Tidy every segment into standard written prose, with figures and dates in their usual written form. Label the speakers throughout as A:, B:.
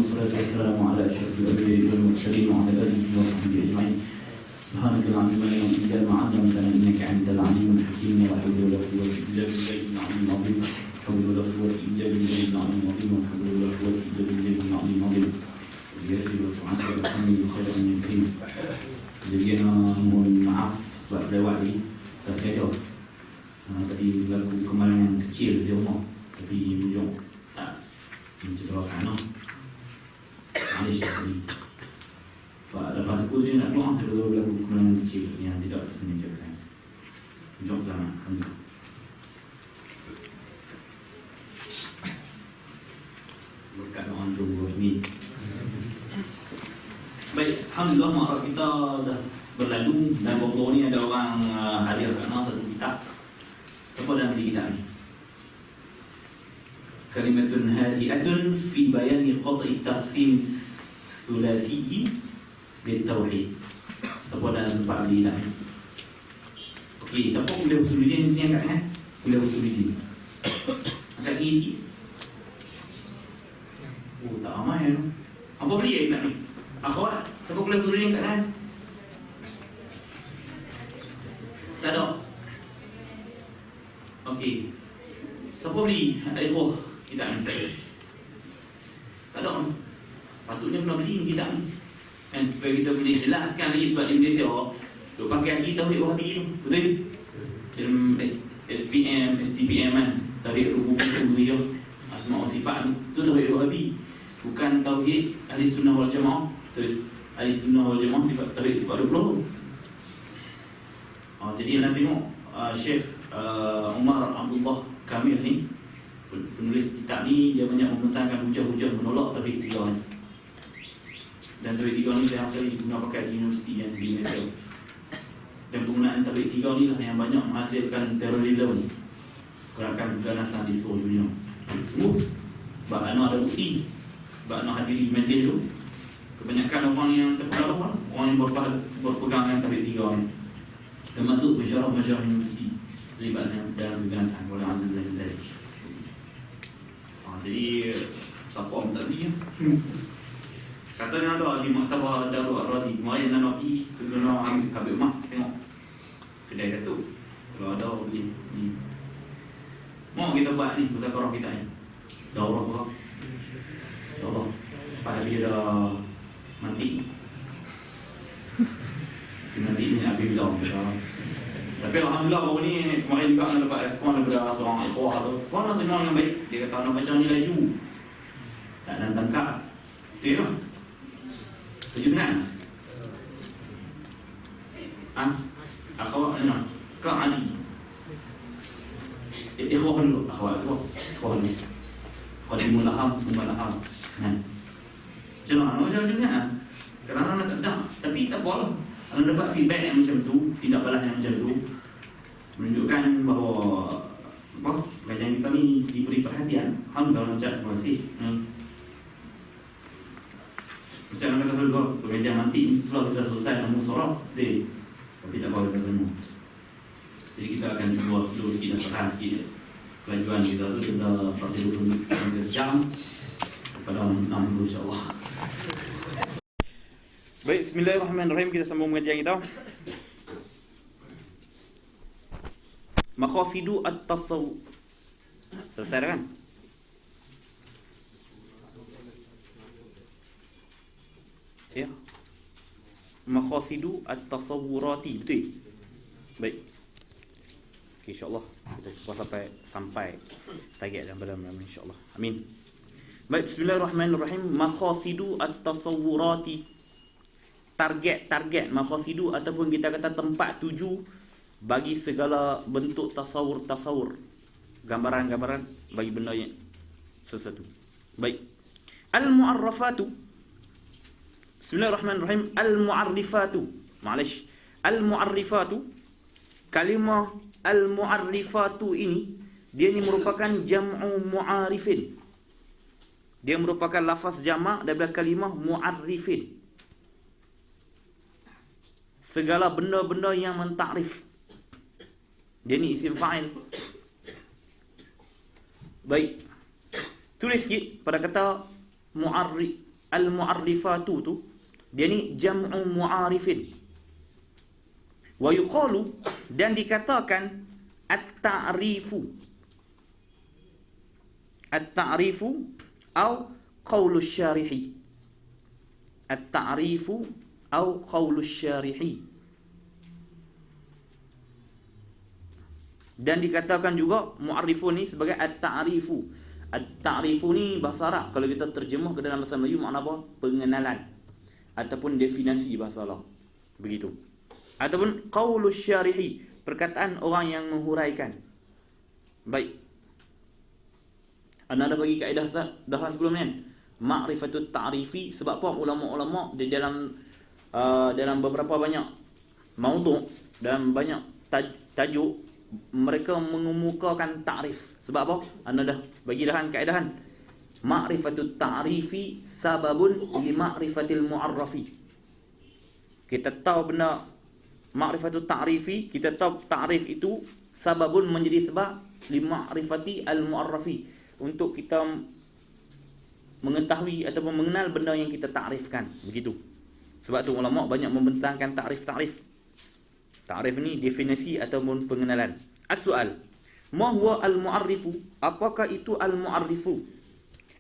A: والصلاة والسلام على أشرف الأنبياء والمرسلين وعلى آله وصحبه أجمعين. سبحانك لا علم لنا إلا ما علمتنا إنك أنت العليم الحكيم. ولا حول ولا قوة إلا بالله العلي العظيم. لا حول ولا قوة إلا بالله العلي العظيم. ولا حول ولا قوة إلا بالله العلي العظيم. Biasa berpuasa kami khairan min kain. Jadi mohon maaf sebab lewat ni tak sengaja. Tadi berlaku kemalangan kecil di rumah, tapi hujung tak mencederakan. Malaysia sini. Lepas aku dia nak doa terus berlaku kemalangan kecil yang tidak disengajakan. Hujung selamat. Alhamdulillah. Berkat doa tu ini. Baik, Alhamdulillah makrak kita dah berlalu dan baru ni ada orang hadir kat mana satu kitab. Apa dalam kitab ni? Kalimatun hadi'atun fi bayani qat'i taqsim thulathi bitauhid. Apa dalam tempat ni kitab ni? Okey, siapa boleh usuluddin di sini angkat kan? Boleh usuluddin. Angkat ni sikit. Oh, tak ramai tu. Apa beli kitab ni? Akhwat, siapa boleh suruh ni kat kan? Tak ada. Okey. Siapa beli? Ikhwah kitab ni. Tak ada. Patutnya kena beli kitab ni. Kan supaya kita boleh jelaskan lagi sebab di Malaysia duk pakai lagi tauhid Wahabi tu. Betul? Dalam SPM, STPM kan. Tauhid rububiyah dia. Asma wa sifat tu tauhid Wahabi. Bukan tauhid Ahli Sunnah wal Jamaah. Terus Ahli Sunnah wal Jamaah sifat tauhid sifat 20. Jadi nak tengok Syekh Umar Abdullah Kamil ni, penulis kitab ni, dia banyak membentangkan hujah-hujah menolak tauhid tiga ni. Dan tauhid tiga ni saya asal digunakan pakai di universiti yang di Malaysia. Dan penggunaan tauhid tiga ni lah yang banyak menghasilkan terorisme, gerakan keganasan di seluruh dunia. Semua sebab ada bukti, sebab hadiri majlis tu. Kebanyakan orang yang terpengaruh, orang yang berpegang dengan tauhid tiga ni, termasuk pensyarah-pensyarah universiti terlibat dalam keganasan oleh Azizullah bin Zaid. Jadi siapa pun tak beli. Katanya ada di Maktabah Darul Ar-Razi. Kemarin nak pergi sebelum Habib Umar tengok kedai Datuk. Kalau ada beli ni. Mau kita buat ni muzakarah kita ni. Daurah apa? InsyaAllah. Lepas dia dah mati. Nanti ni Habib bilang tapi Alhamdulillah baru ni kemarin juga nak dapat respon daripada seorang ikhwah tu. Kau nak tengok yang baik. Dia kata nak baca ni laju. Tak nak tangkap. Betul tak? Laju sangat? Akhwat ni nak? Kak Ali. Ikhwah dulu. Akhwat dulu. Qadimul laham, sumber laham. Macam mana? Macam mana sangat? Kerana nak tak. Tapi tak apa lah. Kalau dapat feedback yang macam tu, tidak balas yang macam tu, menunjukkan bahawa kajian kita ni diberi perhatian. Alhamdulillah, terima kasih. Macam mana kata dulu, pengajian nanti setelah kita selesai dengan musyarah, tapi tak apa kita terima. Jadi kita akan cuba slow sikit dan perlahan sikit kelajuan kita tu. Kita 120 minit sejam kepada 60 insyaAllah. Baik, bismillahirrahmanirrahim. Kita sambung pengajian kita. Maqasidu at-tasawwur. Selesai dah kan? Ya. Maqasidu at-tasawwurati, betul? Baik. Okey, insya-Allah kita cuba sampai target dan dalam insya-Allah. Amin. Baik, bismillahirrahmanirrahim. Maqasidu at-tasawwurati. Target maqasidu ataupun kita kata tempat tuju bagi segala bentuk tasawur, gambaran-gambaran bagi benda yang sesuatu. Baik. Al-mu'arrafatu. Bismillahirrahmanirrahim. Al-mu'arrifatu. Malaysia. Al-mu'arrifatu. Kalimah al-mu'arrifatu ini dia ni merupakan jam'u mu'arifin. Dia merupakan lafaz jamak daripada kalimah mu'arrifin. Segala benda-benda yang mentakrif. Dia ni isim fa'il. Baik. Tulis sikit pada kata mu'arrif. al-mu'arrifatu tu, dia ni jam'u mu'arifin. Wa yuqalu, dan dikatakan at-ta'rifu. At-ta'rifu au qaulus syarihi. At-ta'rifu au qaulus syarihi. Dan dikatakan juga mu'arrifun ni sebagai at-ta'rifu. At-ta'rifu ni bahasa Arab, kalau kita terjemah ke dalam bahasa Melayu makna apa? Pengenalan ataupun definisi bahasa Arab. Begitu. Ataupun qaulus syarihi, perkataan orang yang menghuraikan. Baik. Anda dah bagi kaedah dah sebelum ni kan? Ma'rifatut ta'rifi. Sebab apa ulama-ulama di dalam beberapa banyak maudhu', dalam banyak tajuk, mereka mengemukakan ta'rif. Sebab apa? Anda dah bagi dah kaedah kan? Ma'rifatut ta'rifi sababun li ma'rifatil mu'arrafi. Kita tahu benda ma'rifatut ta'rifi, kita tahu ta'rif itu sababun menjadi sebab li ma'rifati al-mu'arrafi, untuk kita mengetahui ataupun mengenal benda yang kita ta'rifkan. Begitu. Sebab tu ulama banyak membentangkan ta'rif. Ta'rif ni definisi ataupun pengenalan. As-soal, ma huwa al-mu'arrifu? Apakah itu al-mu'arrifu?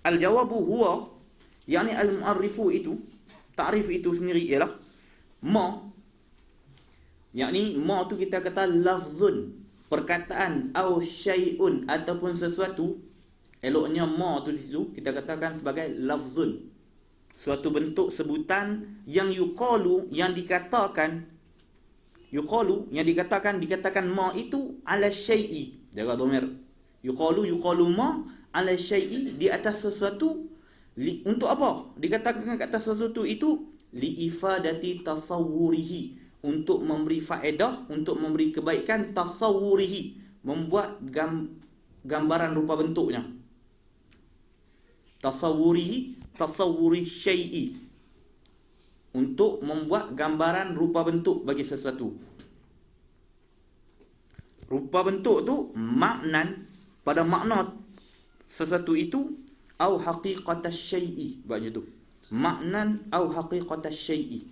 A: Al-jawabu huwa, yakni al-mu'arrifu itu, ta'rif itu sendiri ialah ma, yakni ma tu kita kata lafzun, perkataan, au syai'un, ataupun sesuatu. Eloknya ma tu di situ kita katakan sebagai lafzun, suatu bentuk sebutan yang yuqalu, yang dikatakan, dikatakan ma itu ala syai'i, jaga dhamir. Yuqalu ma ala syai'i, di atas sesuatu. Untuk apa dikatakan ke atas sesuatu itu? Li ifadati tasawwurihi, untuk memberi faedah, untuk memberi kebaikan. Tasawwurihi, membuat gambaran rupa bentuknya. Tasawwuri syai'i, untuk membuat gambaran rupa bentuk bagi sesuatu. Rupa bentuk tu maknan, pada makna sesuatu itu, au haqiqatas syai'i, maknanya tu maknan au haqiqatas syai'i.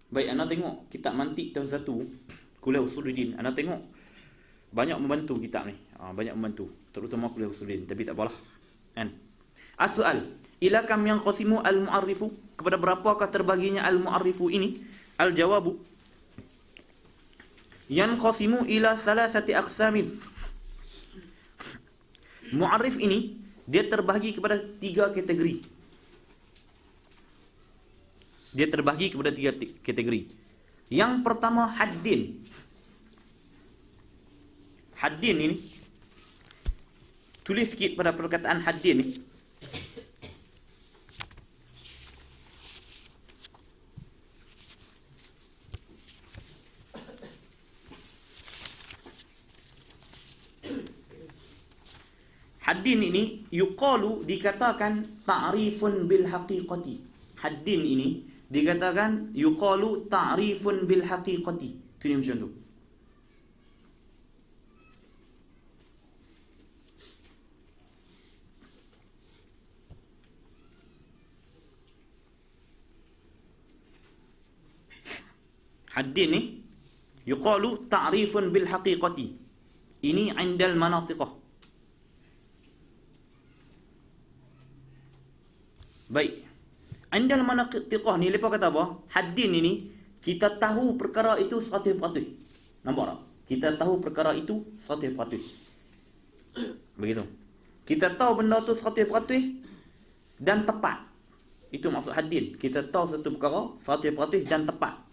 A: Baik, anda tengok kitab mantik tahun 1 kuliah usuluddin, anda tengok banyak membantu kitab ni. Banyak membantu, terutama kuliah usuluddin, tapi tak apalah kan. As-soal, ila kam yang qasimu al-mu'arrifu, kepada berapakah terbaginya al-mu'arrifu ini? Al-jawabu, yang qasimu ila salasati aqsamin. Mu'arrif ini dia terbahagi kepada 3 kategori. Yang pertama haddin. Haddin ini, tulis sikit pada perkataan haddin ni. Haddin ini yuqalu, dikatakan ta'rifun bil haqiqati. Haddin ini dikatakan yuqalu ta'rifun bil haqiqati. Tu ni macam tu. Haddin ni yuqalu ta'rifun bil haqiqati. Ini 'indal manatiqah. Baik. 'Indal manatiqah ni lepas kata apa? Haddin ini kita tahu perkara itu 100%. Nampak tak? Kita tahu perkara itu 100%. Begitu. Kita tahu benda tu 100% dan tepat. Itu maksud haddin. Kita tahu satu perkara 100% dan tepat.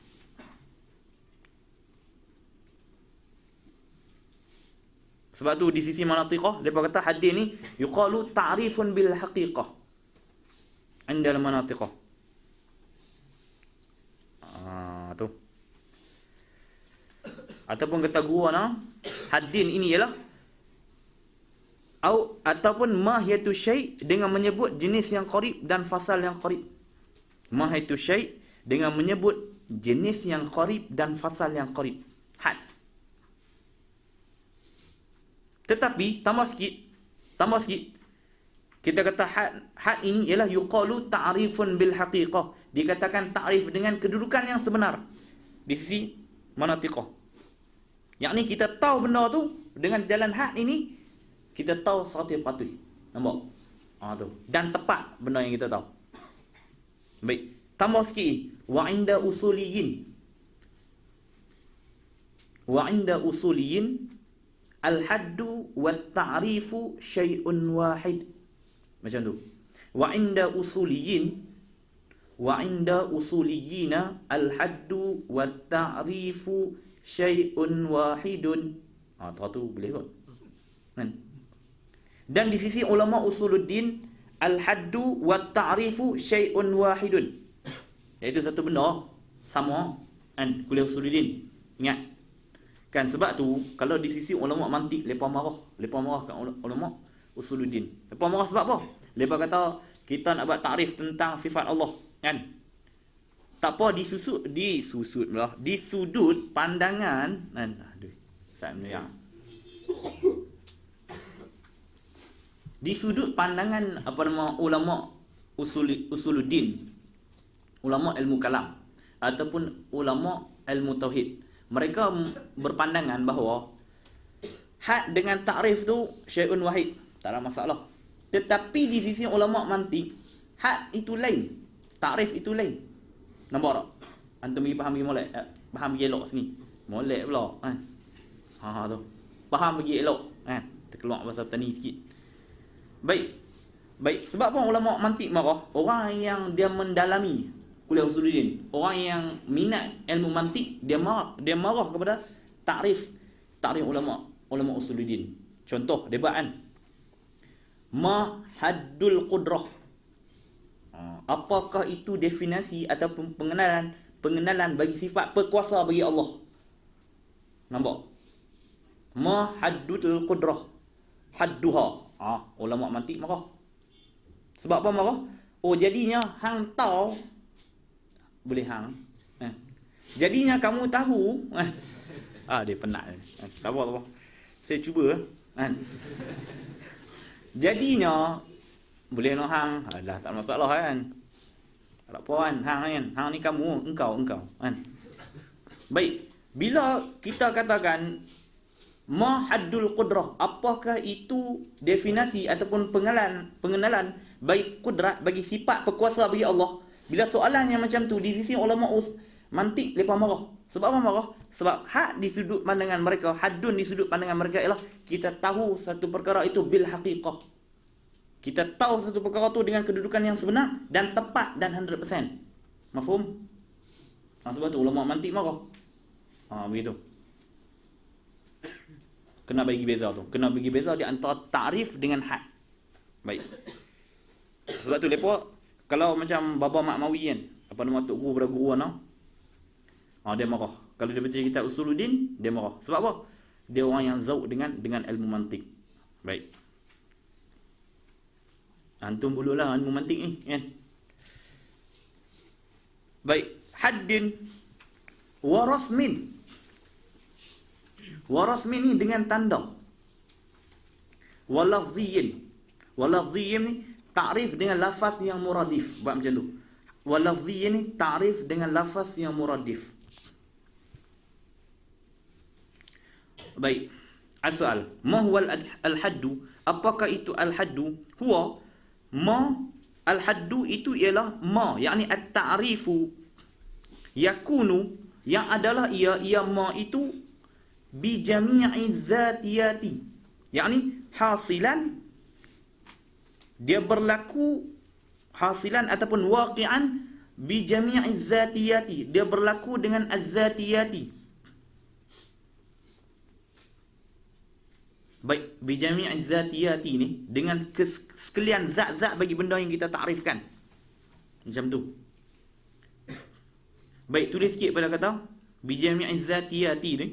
A: Sebab tu di sisi manatiqah depa kata haddin ni yuqalu ta'rifun bil haqiqah 'inda al manatiqah. Tu. Ataupun kata gua haddin ini ialah ataupun mahiyatu syai' dengan menyebut jenis yang qarib dan fasal yang qarib. Mahiyatu syai' dengan menyebut jenis yang qarib dan fasal yang qarib. Had. Tetapi tambah sikit,
B: Tambah sikit. Kita kata had ini ialah yuqalu ta'rifun bil haqiqah. Dikatakan ta'rif dengan kedudukan yang sebenar di sisi manatiqah. Yakni kita tahu benda tu dengan jalan had ini, kita tahu 100%. Nampak? Tu. Dan tepat benda yang kita tahu. Baik. Tambah sikit. Wa inda usuliyin. Wa inda usuliyin al-haddu wat ta'rifu syai'un wahid. Macam tu. Wa inda usuliyina al-haddu wat ta'rifu syai'un wahidun. Tu boleh kot. Kan? Dan di sisi ulama usuluddin, al-haddu wat ta'rifu syai'un wahidun. Iaitu satu benda sama kan, kuliah usuluddin. Ingat. Kan sebab tu kalau di sisi ulama mantik depa marah kat ulama usuluddin. Depa marah sebab apa? Depa kata kita nak buat takrif tentang sifat Allah, kan? Tak apa di sudut pandangan kan. Di sudut pandangan ulama usuluddin, ulama ilmu kalam ataupun ulama ilmu tauhid, mereka berpandangan bahawa had dengan takrif tu syai'un wahid, tak ada masalah. Tetapi di sisi ulama mantik, had itu lain, takrif itu lain. Nampak tak? Antum pergi faham pergi molek, faham pergi elok sini. Molek pula kan. Tu. Faham pergi elok kan. Terkeluar bahasa tani sikit. Baik. Sebab apa ulama mantik marah? Orang yang dia mendalami kuliah usuluddin, orang yang minat ilmu mantik, dia marah kepada takrif ulama usuluddin. Contoh debat kan. Ma haddul qudrah. Apakah itu definisi ataupun pengenalan bagi sifat perkuasa bagi Allah? Nampak? Ma haddul qudrah. Hadduha. Ulama mantik marah. Sebab apa marah? Jadinya hang tahu. Boleh hang. Jadinya kamu tahu. Dia penat. Tak apa. Saya cuba kan. Jadinya boleh nak hang. Dah tak masalah kan. Tak apa kan. Hang ni kamu, engkau kan. Baik. Bila kita katakan ma haddul qudrah, apakah itu definisi ataupun pengenalan bagi kudrat, bagi sifat perkuasa bagi Allah? Bila soalan yang macam tu di sisi ulama mantik lepas marah. Sebab apa marah? Sebab had di sudut pandangan mereka, haddun di sudut pandangan mereka ialah kita tahu satu perkara itu bil haqiqah. Kita tahu satu perkara itu dengan kedudukan yang sebenar dan tepat dan 100%. Mafhum? Sebab tu ulama mantik marah. Begitu. Kena bagi beza tu. Kena bagi beza di antara ta'rif dengan had. Baik. Sebab tu lepas kalau macam Baba Makmawi kan, apa nama tok guru pada guru ana, dia marah. Kalau dia baca kitab Usuluddin, dia marah. Sebab apa? Dia orang yang zauq dengan ilmu mantik. Baik. Antum bululah ilmu mantik ni, kan? Baik, haddin wa rasmin. Wa rasmin ni dengan tanda. Wa lafziyin. Wa lafziyin ni ta'rif dengan lafaz yang muradif. Buat macam tu. Wa lafziyin ni ta'rif dengan lafaz yang muradif. Baik. Asal, ma huwa al-haddu? Apakah itu al-haddu? Huwa ma al-haddu itu ialah ma, yakni at-ta'rifu yakunu, yang adalah ia ma itu bi jami'i zatiyati, yakni hasilan, dia berlaku hasilan ataupun waqi'an bi jami'i zatiyati, dia berlaku dengan az-zatiyati. Baik, bi jami'i zatiyati ni dengan sekalian zat-zat bagi benda yang kita takrifkan. Macam tu. Baik, tulis sikit pada kata bi jami'i zatiyati ni.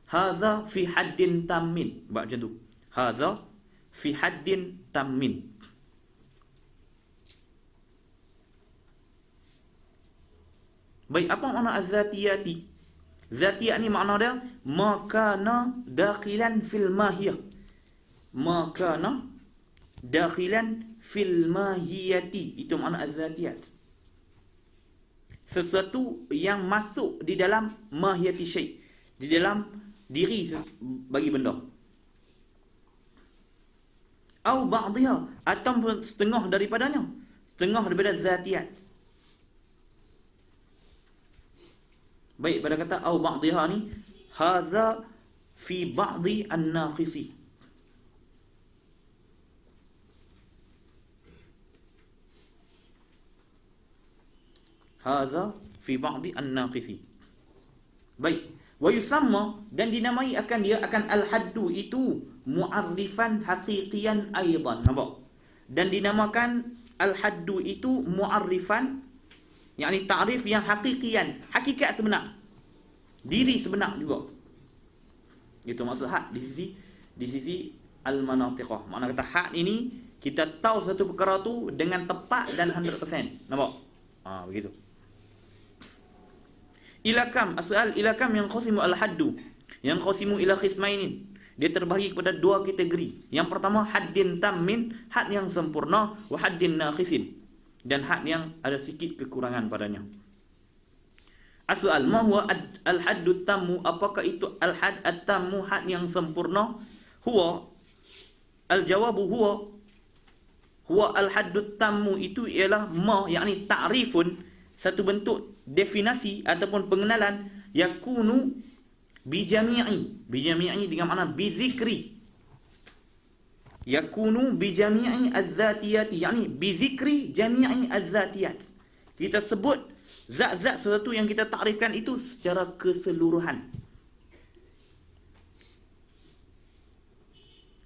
B: Hadza fi haddin tammin. Buat macam tu. Hadza fi haddin tammin. Baik, apa makna az-zatiyati? Zatiyat ni makna dia makana dakhilan fil mahiyah. ma kana dakhilan fil mahiyati. Itu makna az-zatiyat. Sesuatu yang masuk di dalam mahiyati syai', di dalam diri bagi benda. Au ba'dihha, atau setengah daripadanya, setengah daripada zatiyat. Baik, pada kata au ba'dihha ni, haza fi ba'di an-nakhisi. Haza fi ba'di an-naqisi. Baik, wa yusamma, dan dinamai akan dia akan al-haddu itu mu'arrifan haqiqiyan aidan. Nampak? Dan dinamakan al-haddu itu mu'arrifan, yakni ta'rif yang haqiqiyan, hakikat sebenar, diri sebenar juga. Itu maksud had di sisi al-manatiqah. Makna kata had ini kita tahu satu perkara tu dengan tepat dan 100%. Nampak? Begitu. Ilakam, asal ilakam yang qasimu al-haddu, yang qasimu ila qismainin. Dia terbahagi kepada dua kategori. Yang pertama haddin tammin, had yang sempurna, wa haddin naqhisin, dan had yang ada sikit kekurangan padanya. Asal ma huwa al-haddu tammu, apakah itu al-hadd at-tammu, had yang sempurna? Huwa al-jawabu huwa al-haddu tammu, itu ialah ma, yakni ta'rifun, satu bentuk definisi ataupun pengenalan, yakunu bijami'i dengan makna bizikri, yakunu bijami'i az-zatiyati, yakni bizikri jami'i az-zatiyat. Kita sebut zat-zat sesuatu yang kita takrifkan itu secara keseluruhan.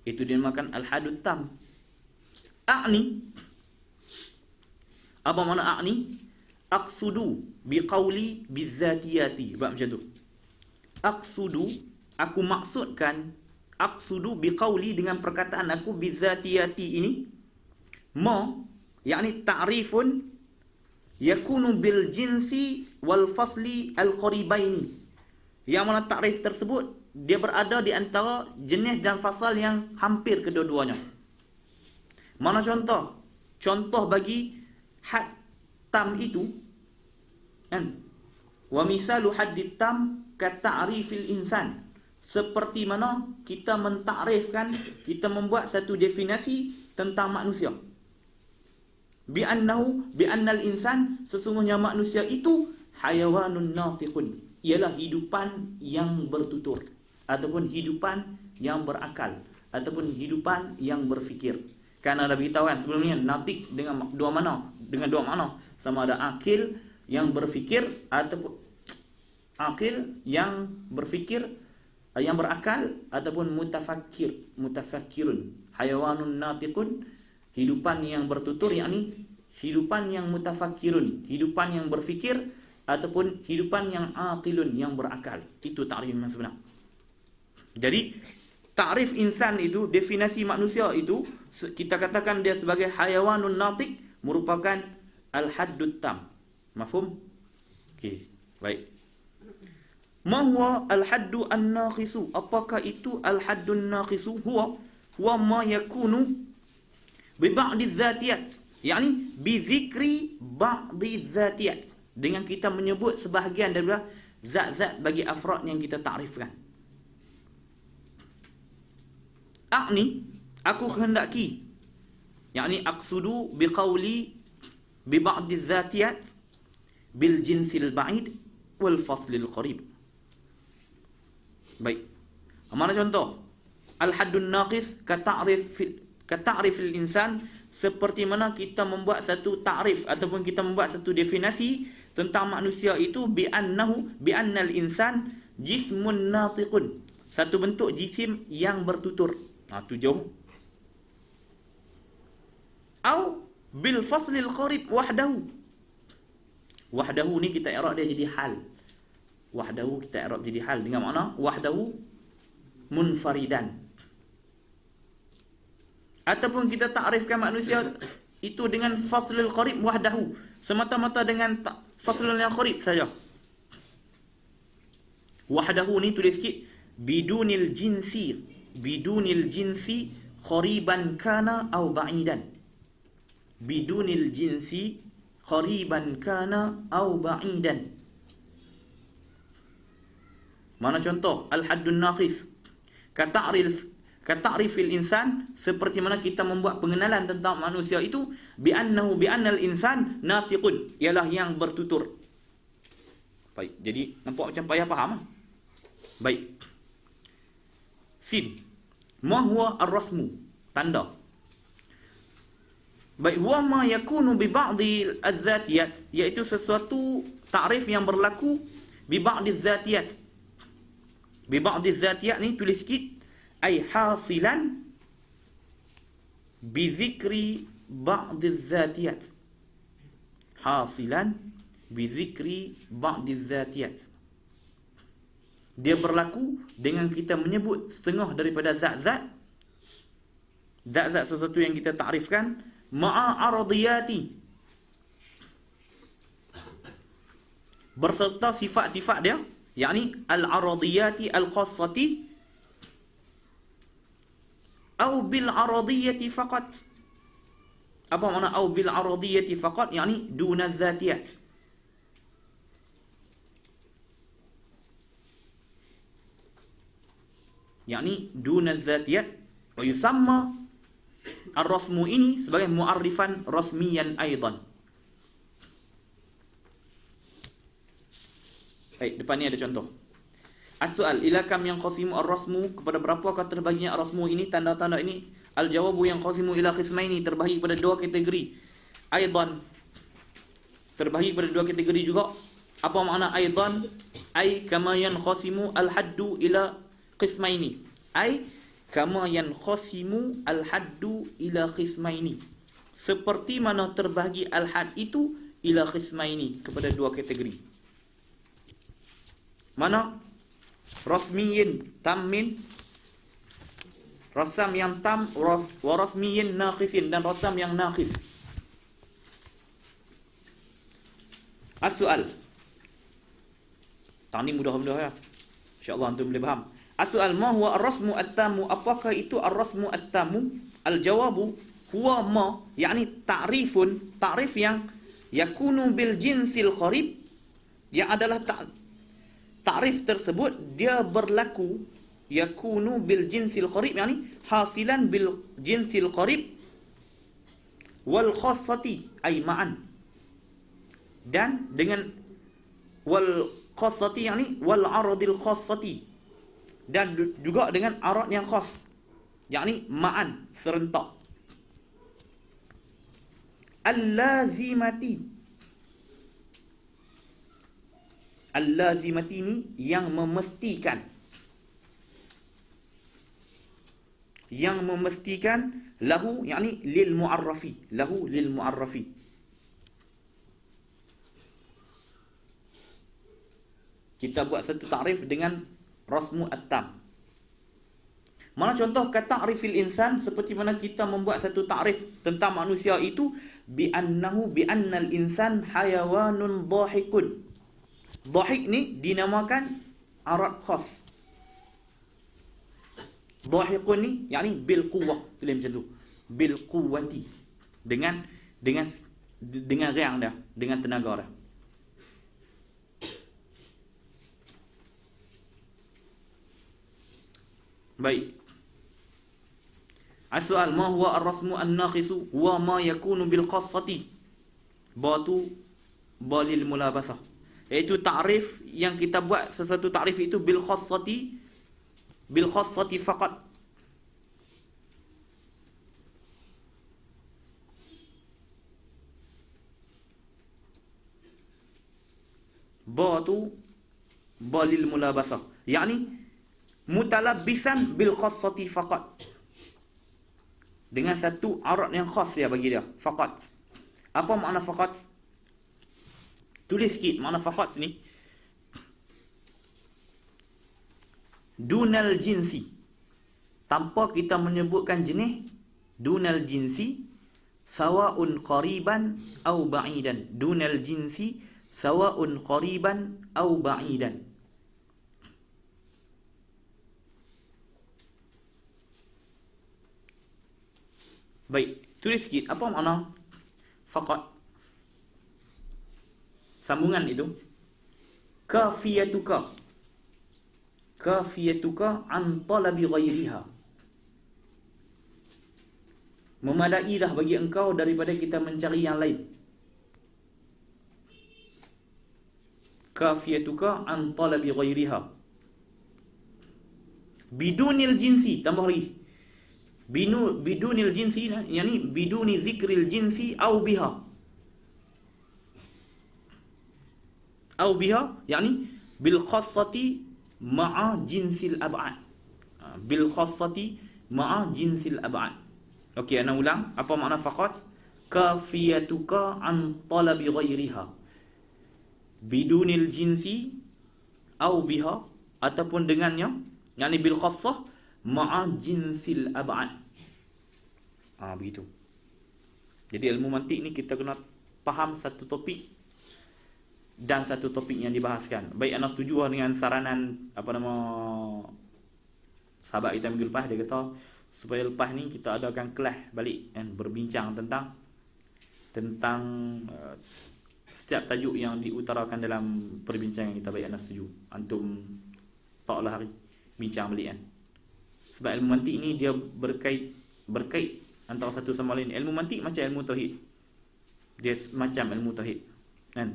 B: Itu dinamakan al-hadut tam. A'ni, apa makna a'ni? Aqsudu biqauli bizzatiyati. Buat macam tu. Aqsudu, aku maksudkan, aqsudu biqauli, dengan perkataan aku, bizzatiyati ini, ma, yakni ta'rifun yakunu bil jinsi wal fasli al qaribaini. Yang mana ta'rif tersebut dia berada di antara jenis dan fasal yang hampir kedua-duanya. Mana contoh? Contoh bagi had tam itu kan, wa misalu haddit tam ka ta'rifil insan, seperti mana kita mentakrifkan, kita membuat satu definisi tentang manusia, bi annal insan, sesungguhnya manusia itu hayawanun natiqun, ialah hidupan yang bertutur, ataupun hidupan yang berakal, ataupun hidupan yang berfikir. Karena dah beritahu kan sebelum ni, natik dengan dua makna, sama ada akil yang berfikir ataupun akil yang berfikir, yang berakal, ataupun mutafakkirun. Hayawanun natiqun, hidupan yang bertutur, yakni hidupan yang mutafakkirun, hidupan yang berfikir, ataupun hidupan yang aqilun, yang berakal. Itu takrif yang sebenar. Jadi takrif insan itu, definisi manusia itu, kita katakan dia sebagai hayawanun natiq, merupakan al-haddut tam. Mafhum? Okey, baik. Ma huwa al-haddu an-naqhisu? Apakah itu al-haddun naqisu? Huwa ma yakunu bi ba'di dzatiyat, yakni bi dzikri ba'di dzatiyat, dengan kita menyebut sebahagian daripada zat-zat bagi afrad yang kita takrifkan. A'ni, aku kehendaki, yakni aqsudu biqauli bi ba'di dzatiyat bil jinsil ba'id wal faslil qarib. Baik. Mana contoh? Al-haddun naqis ka ta'rifil insan, seperti mana kita membuat satu ta'rif ataupun kita membuat satu definisi tentang manusia itu, bi annal insan jismun natiqun, satu bentuk jisim yang bertutur. Tu jauh. Au bil faslil qarib wahdahu. Wahdahu ni kita i'rab dia jadi hal. Wahdahu kita i'rab jadi hal dengan makna wahdahu munfaridan. Ataupun kita takrifkan manusia itu dengan faslul qarib wahdahu, semata-mata dengan faslul yang qarib saja. Wahdahu ni tulis sikit bidunil jinsi qariban kana aw ba'idan. Bidunil jinsi qariban kana aw ba'idan. Mana contoh? Al-haddun naqis. Kata'rifil insan, seperti mana kita membuat pengenalan tentang manusia itu, bi'annal insan natiqun, ialah yang bertutur. Baik, jadi nampak macam payah faham. Baik. Sin. Ma huwa ar-rasmu? Tanda. Baik, huwa ma yakunu bi ba'di az-zatiyat, iaitu sesuatu takrif yang berlaku bi ba'di az-zatiyat. Bi ba'di az-zatiyat ni tulis sikit, ay hasilan bi zikri ba'di az-zatiyat. Hasilan bi zikri ba'di az-zatiyat. Dia berlaku dengan kita menyebut setengah daripada zat-zat sesuatu yang kita takrifkan, ma'a aradiyati, berserta sifat-sifat dia, yakni al-aradiyati al-khassati au bil aradiyati faqat. Apa makna au bil aradiyati faqat? Yakni duna zatiyat. Yakni duna zatiyat. Wa yusamma ar-rasmu ini sebagai mu'arrifan rasmiyan aidan. Baik, depan ni ada contoh. As-su'al, ila kam yang qasimu ar-rasmu, kepada berapakah terbaginya ar-rasmu ini, tanda-tanda ini? Al-jawabu yang qasimu ila qismaini, terbahagi pada dua kategori. Aidan, terbahagi pada dua kategori juga. Apa makna aidan? Ai kama yanqasimu al-haddu ila qismaini. Ai kama yanqasimu al-haddu ila qismaini. Seperti mana terbahagi al-had itu ila qismaini, kepada dua kategori. Mana? Rasmiyin tammin, rasam yang tam, wa rasmiyin naqisin, dan rasam yang naqis. As-su'al. Tang ni mudah-mudah ya. InsyaAllah antum boleh faham. As-su'al, ma huwa ar-rasmu at-tamu? Apakah itu ar-rasmu at-tamu? Al-jawabu huwa ma, yakni ta'rifun, ta'rif yang yakunu bil jinsil qarib, yang adalah ta'rif tersebut dia berlaku, yakunu bil jinsil qarib, yakni hasilan bil jinsil qarib wal khassati ay ma'an, dan dengan wal khassati yakni wal aradil khassati, dan juga dengan arad yang khas, yakni ma'an, serentak. Al-lazimati, al-lazimati ini yang memestikan, yang memestikan lahu, yakni lil mu'arrafi, lahu lil mu'arrafi. Kita buat satu takrif dengan rasmu at-tam. Mana contoh kata ta'rifil insan, seperti mana kita membuat satu takrif tentang manusia itu, bi annal insan hayawanun dhahikun. Dhahik ni dinamakan arad khas. Dhahikun ni yakni bil quwwah, tulis macam tu. Bil quwwati, dengan riang dia, dengan tenaga dia. Baik. As-su'al, ma huwa ar-rasmu an-naqisu? Huwa ma yakunu bil qassati. Batu balil mulabasah. Iaitu ta'rif yang kita buat sesuatu ta'rif itu bil khassati faqat. Batu balil mulabasah, yakni mutalabbisan bil khassati faqat, dengan satu arad yang khas ya bagi dia, faqat. Apa makna faqat? Tulis sikit makna faqat ni. Dunal jinsi, tanpa kita menyebutkan jenis. Dunal jinsi sawa'un qariban au ba'idan. Dunal jinsi sawa'un qariban au ba'idan. Baik, tulis sikit apa makna faqat. Sambungan itu kafiyatuka an talabi ghairiha. Memadai dah bagi engkau daripada kita mencari yang lain. Kafiyatuka an talabi ghairiha. Bidunil jinsi, tambah lagi. Bidunil jinsi, yani biduni zikril jinsi au biha. Au biha, yani bil khassati ma'a jinsil ab'ad. Bil khassati ma'a jinsil ab'ad. Okey, ana ulang. Apa makna faqat? Kafiyatuka an talabi ghairiha. Bidunil jinsi au biha, ataupun dengannya, yani bil khassah ma'a jinsil ab'ad. Begitu. Jadi ilmu mantik ni kita kena faham satu topik dan satu topik yang dibahaskan. Baik, ana setuju dengan saranan sahabat kita minggu lepas. Dia kata supaya lepas ni kita adakan kelas balik kan, berbincang tentang setiap tajuk yang diutarakan dalam perbincangan kita. Baik, ana setuju. Antum taklah hari bincang balik kan. Sebab ilmu mantik ni dia berkait antara satu sama lain. Ilmu mantik macam ilmu tauhid. Dia macam ilmu tauhid kan.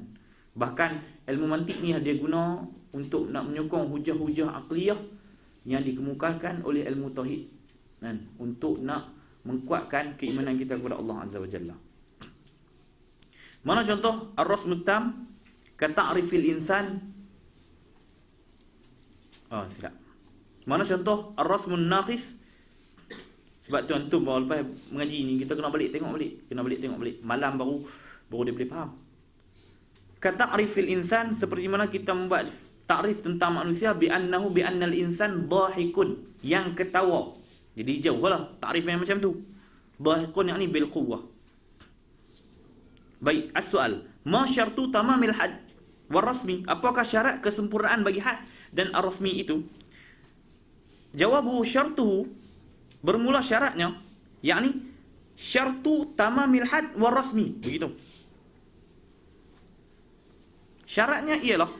B: Bahkan ilmu mantik ni dia guna untuk nak menyokong hujah-hujah akliyah yang dikemukakan oleh ilmu tauhid kan, untuk nak menguatkan keimanan kita kepada Allah Azza wa Jalla. Mana contoh ar-rasmut tam ka ta'rifil insan. Silap. Mana contoh ar-rasmun naqis? Sebab tu antum baru lepas mengaji ni kita kena balik tengok balik. Malam baru dia boleh faham. Kata'rifil insan, seperti mana kita membuat takrif tentang manusia bi annal insan dhahikun, yang ketawa. Jadi jauhlah takrif yang macam tu. Dhahikun yakni bil quwwah. Baik, as-soal, ma syartu tamamil had war rasmi? Apakah syarat kesempurnaan bagi had dan ar-rasmi itu? Jawabu syartuhu, bermula syaratnya, yakni syartu tamamil had war rasmi. Begitu. Syaratnya ialah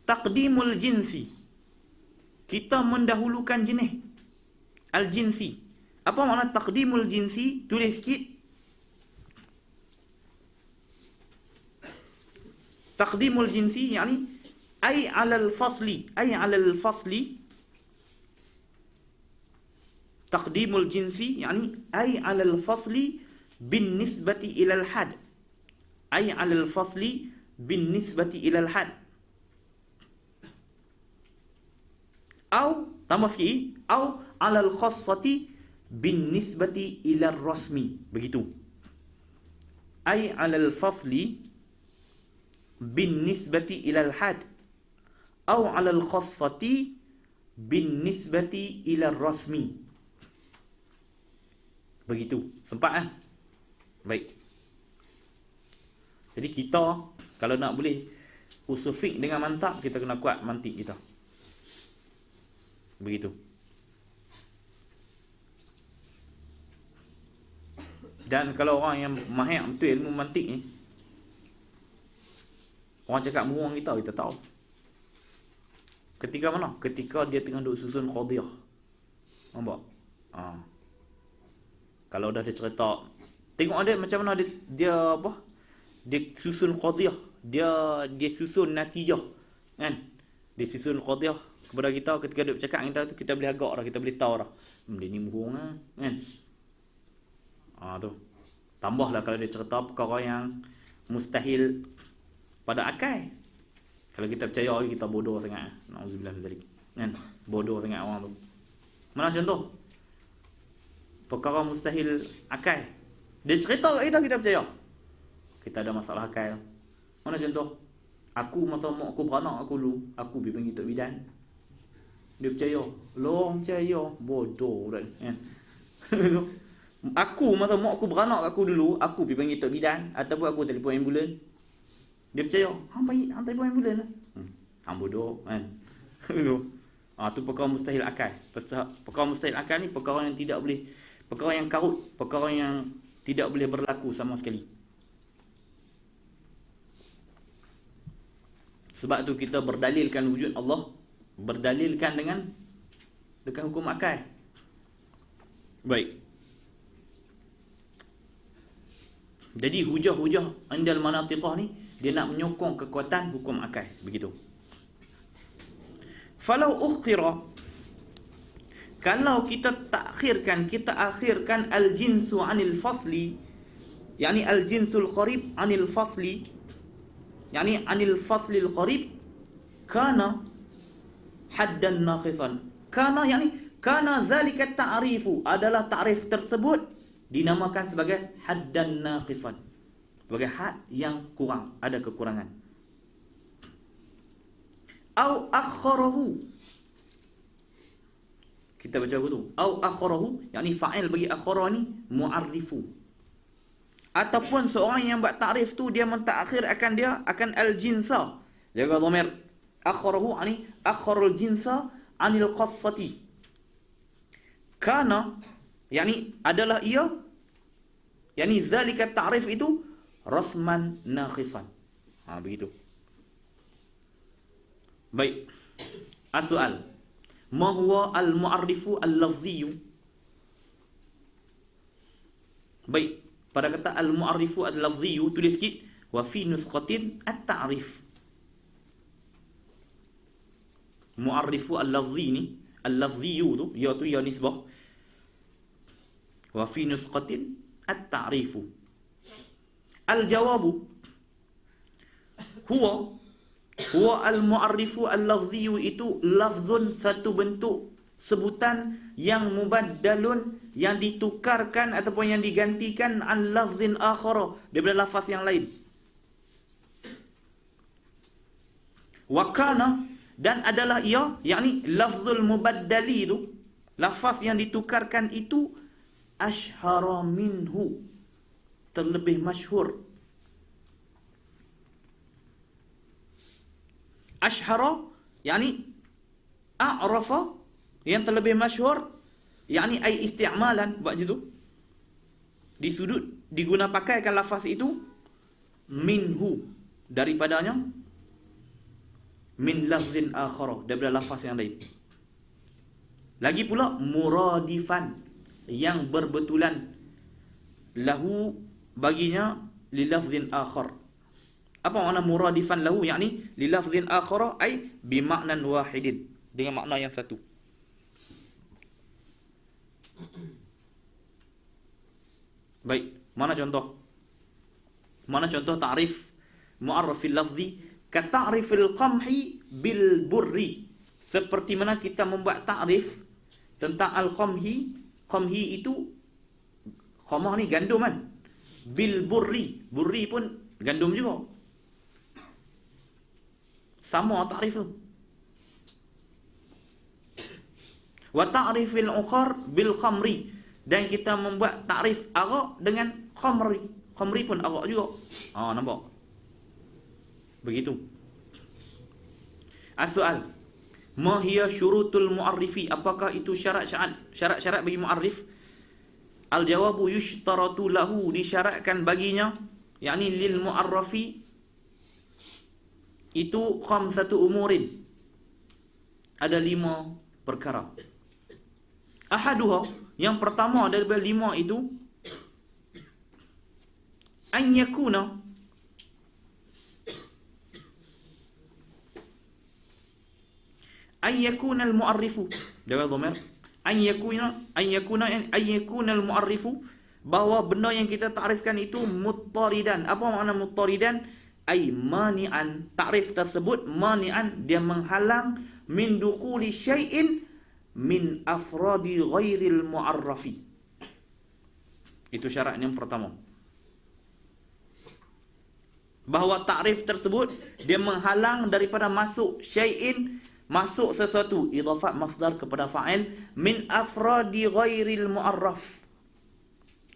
B: taqdimul jinsi. Kita mendahulukan jenis. Al-jinsi. Apa makna taqdimul jinsi? Tulis sikit. Taqdimul jinsi yani ay 'alal fasli. Taqdimul jinsi yani ay 'alal fasli bin nisbati ila al-had. Ay 'alal fasli bin nisbati ilal had, au tambah sikit, au alal khassati bin nisbati ilal rasmi. Begitu. Ay alal fasli bin nisbati ilal had, au alal khassati bin nisbati ilal rasmi. Begitu. Sempat kan? Baik. Jadi kita kalau nak boleh usul fiqh dengan mantap, kita kena kuat mantik kita. Begitu. Dan kalau orang yang mahir betul ilmu mantik ni, orang cakap murung kita tahu. Ketika mana? Ketika dia tengah duk susun qadhiyah. Nampak? Kalau dah dia cerita, tengok ada macam mana dia susun qadhiyah, dia susun natijah kan. Dia susun qadhiyah kepada kita. Ketika dia bercakap dengan kita tu, kita boleh agak dah, kita boleh tahu dah dia ni murung kan. Tu tambahlah kalau dia cerita perkara yang mustahil pada akal. Kalau kita percaya, kita bodoh sangat. Nauzubillah min zalik kan. Bodoh sangat orang tu. Mana contoh perkara mustahil akal, dia cerita kat kita percaya. Kita ada masalah akal. Mana contoh? Aku masa mak aku beranak aku dulu, aku pergi panggil Tok Bidan. Dia percaya. Long percaya. Bodoh dah kan. Aku masa mak aku beranak aku dulu, aku pergi panggil Tok Bidan ataupun aku telefon ambulan. Dia percaya. Hang telefon ambulan lah. Hang bodoh kan. Tu perkara mustahil akal. Perkara mustahil akal ni perkara yang tidak boleh, perkara yang karut, perkara yang tidak boleh berlaku sama sekali. Sebab tu kita berdalilkan wujud Allah, berdalilkan dengan hukum akal. Baik. Jadi hujah-hujah indal manatiqah ni dia nak menyokong kekuatan hukum akal, begitu. Falau ukhira, kalau kita akhirkan al-jinsu anil fasli, yakni al-jinsul qarib anil fasli, yakni anil faslil qarib, kana haddan nakhisan. Kana yakni kana zalika ta'rifu, adalah ta'rif tersebut dinamakan sebagai haddan nakhisan, sebagai had yang kurang, ada kekurangan. Au akharahu, kita baca dulu. Au akharahu, yakni fa'il bagi akhara ni mu'arrifu. Ataupun seorang yang buat takrif tu dia mentakhir akan al-jinsa. Jaga dhamir. Akharahu ani akharul jinsa anil khassati. Kana yakni adalah ia, yakni zalika ta'rif itu rasman nakhisan. Begitu. Baik. As-soal. Ma huwa al-mu'arrifu al-lafziyu? Baik. Pada kata al-mu'arrifu al-lafziyu, tulis sikit wa fi nusqatin at-ta'rif. Mu'arrifu al-lafzi ni, al-lafziyu tu, ya nisbah. Wa fi nusqatin at-ta'rifu. Al-jawabu huwa al-mu'arrifu al-lafziyu, itu lafzun, satu bentuk sebutan yang mubaddalun, yang ditukarkan ataupun yang digantikan an lafzin akhara, daripada lafaz yang lain. Wa kana, dan adalah ia, yakni lafzul mubaddali itu, lafaz yang ditukarkan itu, ashhara minhu, terlebih masyhur. Ashhara yakni a'rafa, yang terlebih masyhur, yakni ai isti'malan, buat macam tu, di sudut diguna pakaikan lafaz itu, minhu, daripadanya, min lafzin akhara, daripada lafaz yang lain. Lagi pula muradifan, yang berbetulan, lahu, baginya, li lafzin akhar. Apa makna muradifan lahu? Yakni li lafzin akhara ay bi ma'nan wahidin, dengan makna yang satu. Baik, mana contoh? Mana contoh ta'rif mu'arrafil lafzi? Ka ta'rifil qamhi bil burri. Seperti mana kita membuat ta'rif tentang al-qamhi. Qamhi itu, khamah ni gandum kan? Bil burri, burri pun gandum juga. Sama ta'rif tu. Wa ta'rifil uqar bil khamri, dan kita membuat ta'rif arak dengan khamri. Khamri pun arak juga. Nampak? Begitu. As-soal. Ma hiya syurutul mu'arrifi? Apakah itu syarat-syarat bagi mu'arrif? Al-jawabu yushtaratu lahu, disyaratkan baginya, yakni lil mu'arrafi, itu khamsatu umurin, ada 5 perkara. Ahaduha, yang pertama daripada 5 itu, an yakuna, al-mu'arrifu, jaga dhamir, an yakuna al-mu'arrifu, bahawa benda yang kita takrifkan itu muttaridan. Apa makna muttaridan? Ay mani'an, takrif tersebut mani'an, dia menghalang, min dukhuli syai'in min afradi ghairil mu'arrafi. Itu syarat yang pertama, bahawa takrif tersebut dia menghalang daripada masuk syai'in, masuk sesuatu, idhafat masdar kepada fa'il, min afradi ghairil mu'arraf,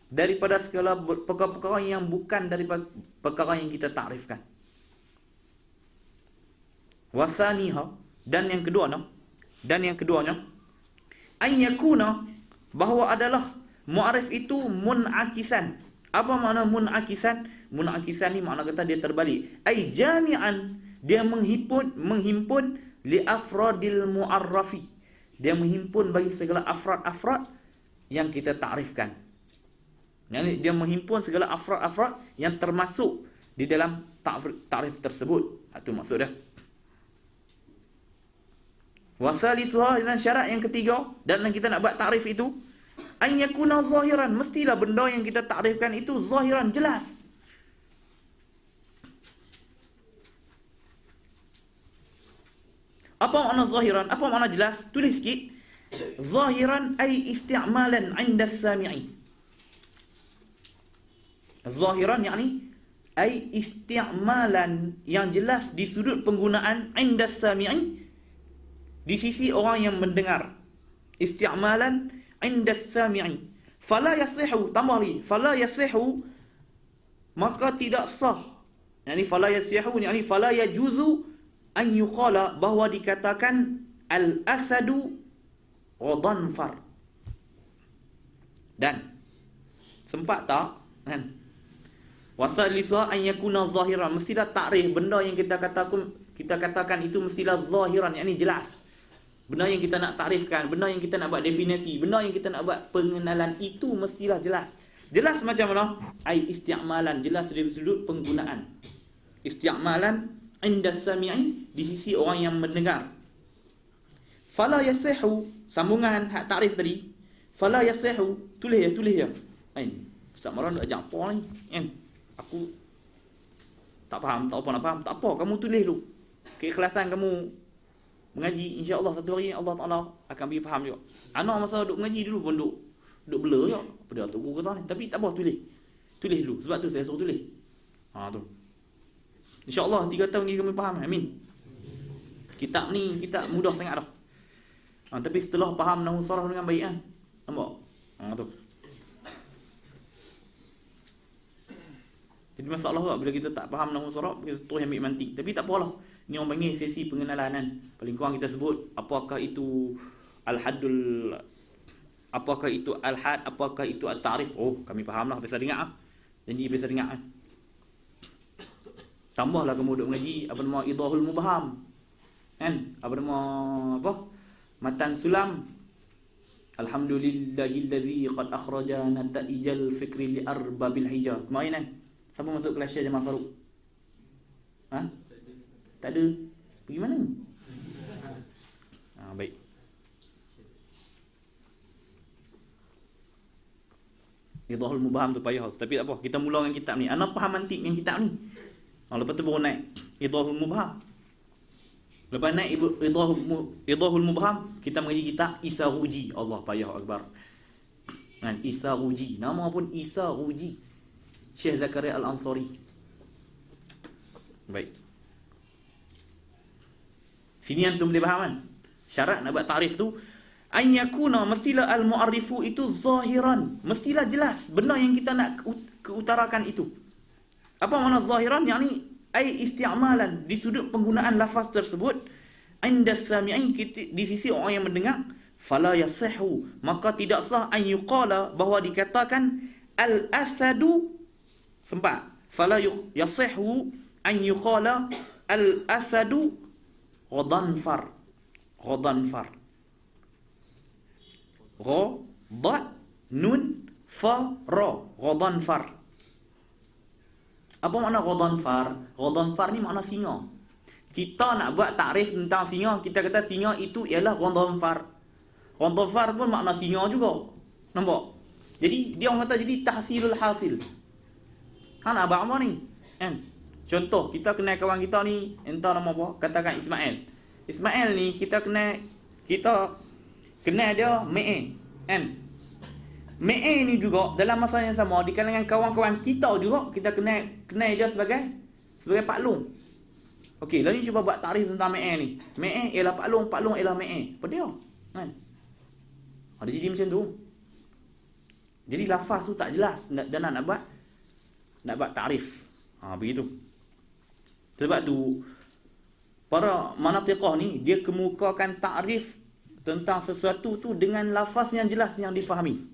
B: daripada segala perkara-perkara yang bukan daripada perkara yang kita takrifkan. Wasaniha, dan yang keduanya, an yakuna, bahawa adalah Mu'arif itu munakisan. Apa makna munakisan? Munakisan ni makna kata dia terbalik. Ai jami'an, dia menghimpun li afradil mu'arrafi. Dia menghimpun bagi segala afrad-afrad yang kita takrifkan. Yani dia menghimpun segala afrad-afrad yang termasuk di dalam takrif tersebut. Itu maksud dia. Wasalisuha, dan syarat yang ketiga dan kita nak buat takrif itu, an yakuna zahiran, mestilah benda yang kita takrifkan itu zahiran, jelas. Apa makna zahiran? Apa makna jelas? Tulis sikit. Zahiran ay isti'malan 'inda as-sami'i. Zahiran yakni ay isti'malan, yang jelas di sudut penggunaan 'inda as-sami'i, di sisi orang yang mendengar. Isti'malan 'inda as-sami'i. Fala yasihu, tambah lagi, fala yasihu, maka tidak sah. Yani fala yasihu yani fala yajuzu an yuqala, bahawa dikatakan al-asadu ghadanfar. Dan sempat tak kan, wasalisuha an yakuna zahiran, mestilah takrif benda yang kita katakan itu mestilah zahiran, yakni jelas. Benda yang kita nak takrifkan, benda yang kita nak buat definisi, benda yang kita nak buat pengenalan itu mestilah jelas. Jelas macam mana? Ai isti'malan, jelas dari sudut penggunaan. Isti'malan inda sami'i, di sisi orang yang mendengar. Fala yasihu, sambungan hak takrif tadi. Fala yasihu, tulis ya. Ustaz Maran nak ajar apa ni? Aku tak faham, tak apa nak faham. Tak apa, kamu tulis dulu. Keikhlasan kamu mengaji, insya-Allah satu hari Allah Taala akan bagi faham juga. Anak masa duk mengaji dulu pun duk blur je. Pada tu guru kata ni, tapi tak apa, tulis. Tulis dulu, sebab tu saya suruh tulis. Tu. InsyaAllah 3 tahun lagi kami faham. Amin. Kitab ni kitab mudah sangat dah. Tapi setelah faham nahwu saraf dengan baik kan. Nampak? Tu. Jadi masalah tak bila kita tak faham nahwu saraf, kita terus ambil mantik. Tapi tak apalah. Ni orang panggil sesi pengenalan kan. Paling kurang kita sebut apakah itu al-haddul, apakah itu al-had, apakah itu at-ta'rif. Oh, kami fahamlah, biasa dengar ah. Janji biasa dengar kan. Tambahlah kamu duk mengaji apa nama idahul mubham. Kan? Apa nama matan sulam. Alhamdulillahillazi qad akhraja nata'ijal fikri li arbabil hijab. Kemarin kan? Siapa masuk kelas Syekh Jamal Faruq? Tak ada. Pergi mana? Baik. Idahul mubham tu payah. Tapi tak apa, kita mula dengan kitab ni. Ana faham mantik dengan kitab ni. Lepas tu baru naik idahul mubham. Lepas naik idahul mubham, kita mengaji kitab Isaruji. Allah, payah akbar. Isaruji. Nama pun Isaruji. Syekh Zakaria Al-Ansari. Baik. Sini antum boleh faham kan? Syarat nak buat takrif tu, an yakuna, mestilah al-mu'arrifu itu zahiran, mestilah jelas benda yang kita nak keutarakan itu. Apa makna zahiran? Yakni ai isti'malan, di sudut penggunaan lafaz tersebut, inda sami'i, di sisi orang yang mendengar. Fala yasihu, maka tidak sah an yuqala, bahawa dikatakan al-asadu, sempat. Fala yasihu an yuqala al-asadu ghadanfar. Ghadanfar. Gha, ba, nun, fa, ra. Ghadanfar. Apa makna ghadanfar? Ghadanfar ni makna singa. Kita nak buat takrif tentang singa, kita kata singa itu ialah ghadanfar. Ghadanfar pun makna singa juga. Nampak? Jadi dia orang kata jadi tahsilul hasil. Kan abang apa ni? Kan? Contoh, kita kenal kawan kita ni, entah nama apa, katakan Ismail. Ismail ni kita kenal dia Me'e. Kan? Me'e ni juga dalam masa yang sama di kalangan kawan-kawan kita juga kita kenal dia sebagai Pak Long. Okey, lalu cuba buat takrif tentang Me'e ni. Me'e ialah Pak Long, Pak Long ialah Me'e. Apa dia? Kan? Ada jadi macam tu. Jadi lafaz tu tak jelas dan nak buat takrif. Begitu. Sebab tu para manatiqah ni dia kemukakan takrif tentang sesuatu tu dengan lafaz yang jelas yang difahami.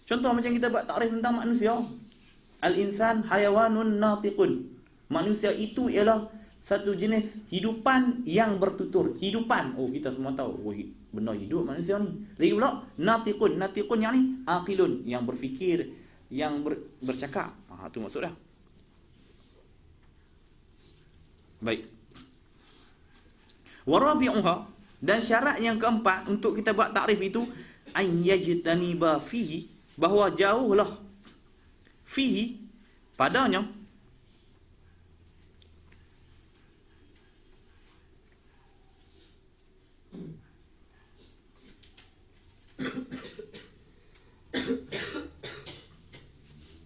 B: Contoh macam kita buat takrif tentang manusia. Al-insan hayawanun natiqun. Manusia itu ialah satu jenis hidupan yang bertutur. Hidupan. Oh, kita semua tahu. Oh, benar hidup manusia ni. Lagi pula natiqun. Natiqun yang ni aqilun, yang berfikir, yang bercakap. Tu maksud dah. Baik. Warabi'uha, dan syarat yang keempat untuk kita buat takrif itu an yajtaniba fihi, bahawa jauhlah fihi padanya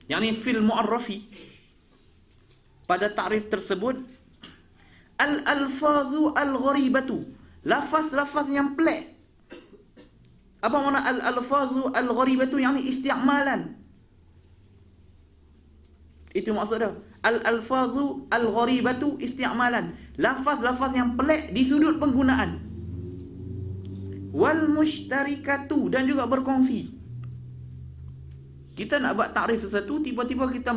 B: yakni fil mu'arrafi, pada takrif tersebut al-alfazu al-gharibatu, lafaz-lafaz yang pelik. Apa makna al-alfazu al-gharibatu? Yang isti'malan. Itu maksud dia. Al-alfazu al-gharibatu isti'malan. Lafaz-lafaz yang pelik di sudut penggunaan. Wal mushtarikatu, dan juga berkongsi. Kita nak buat takrif sesuatu, tiba-tiba kita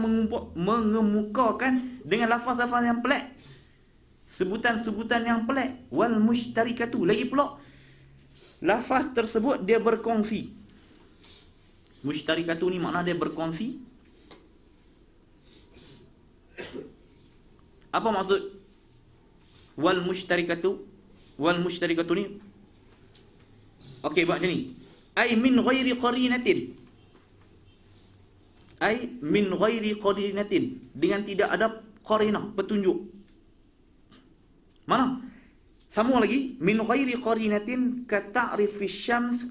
B: mengemukakan dengan lafaz-lafaz yang pelik, sebutan-sebutan yang pelik. Wal mushtarikatu, lagi pula lafaz tersebut dia berkongsi. Mushtarikatu ni makna dia berkongsi. Apa maksud wal mushtarikatu? Wal mushtarikatu ni, okey, buat macam ni. Ai min ghairi qarinatin. Ai min ghairi qarinatin, dengan tidak ada qarinah, petunjuk. Mana? Sambung lagi, min ghairi qarinatin ka ta'rifis syams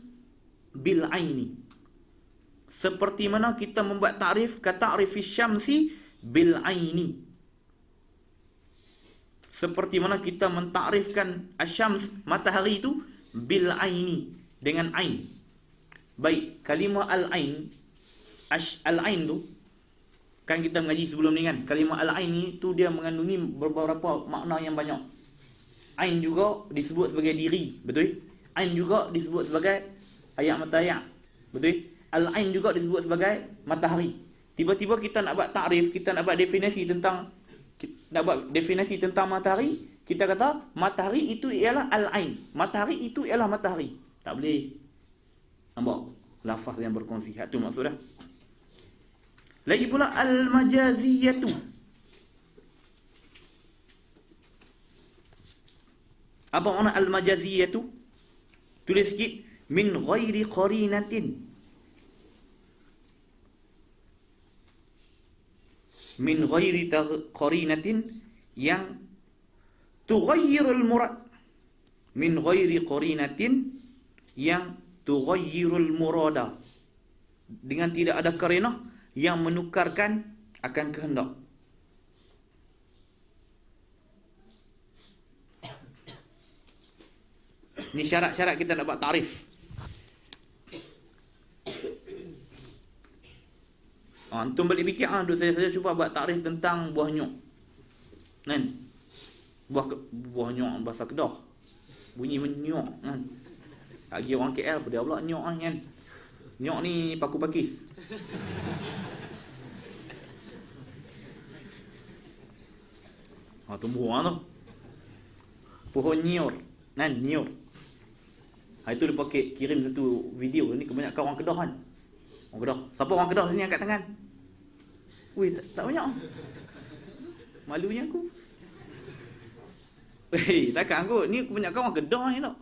B: bil aini. Seperti mana kita membuat takrif ka ta'rifis syamsi bil aini. Seperti mana kita mentakrifkan asyams, matahari itu, bil aini, dengan ain. Baik, kalimah al-ain, al-ain tu kan kita mengaji sebelum ni kan. Kalimah al-ain ni tu dia mengandungi beberapa makna yang banyak. Ain juga disebut sebagai diri, betul? Ain juga disebut sebagai ayat matahari, betul? Al-ain juga disebut sebagai matahari. Tiba-tiba kita nak buat takrif, kita nak buat definisi tentang matahari, kita kata matahari itu ialah al-ain. Matahari itu ialah matahari. Tak boleh. Nampak? Lafaz yang berkongsi. Itu maksud dah. Lagi pula al-majaziyatu. Apa makna al-majaziyatu? Tulis sikit. Min ghairi qarinatin. Min ghairi qarinatin, yang tughayyirul murad. Min ghairi qarinatin, yang tughayyirul murada, dengan tidak ada qarinah yang menukarkan akan kehendak. Ini syarat-syarat kita nak buat takrif. Antum balik fikir, saya cuba buat takrif tentang buah nyok. Kan? Buah nyok bahasa Kedah. Bunyi menyok kan. Lagi orang KL dia pula nyok kan. Nyok ni paku pakis. Tumbuh tu. Pohon nyiur. Kan, nyiur. Itu dia pakai kirim satu video ni, kebanyakan orang Kedah kan. Orang Kedah. Siapa orang Kedah sini angkat tangan? Weh, tak banyak. Malunya aku. Weh, takkan aku. Ni kebanyakan orang Kedah ni tak.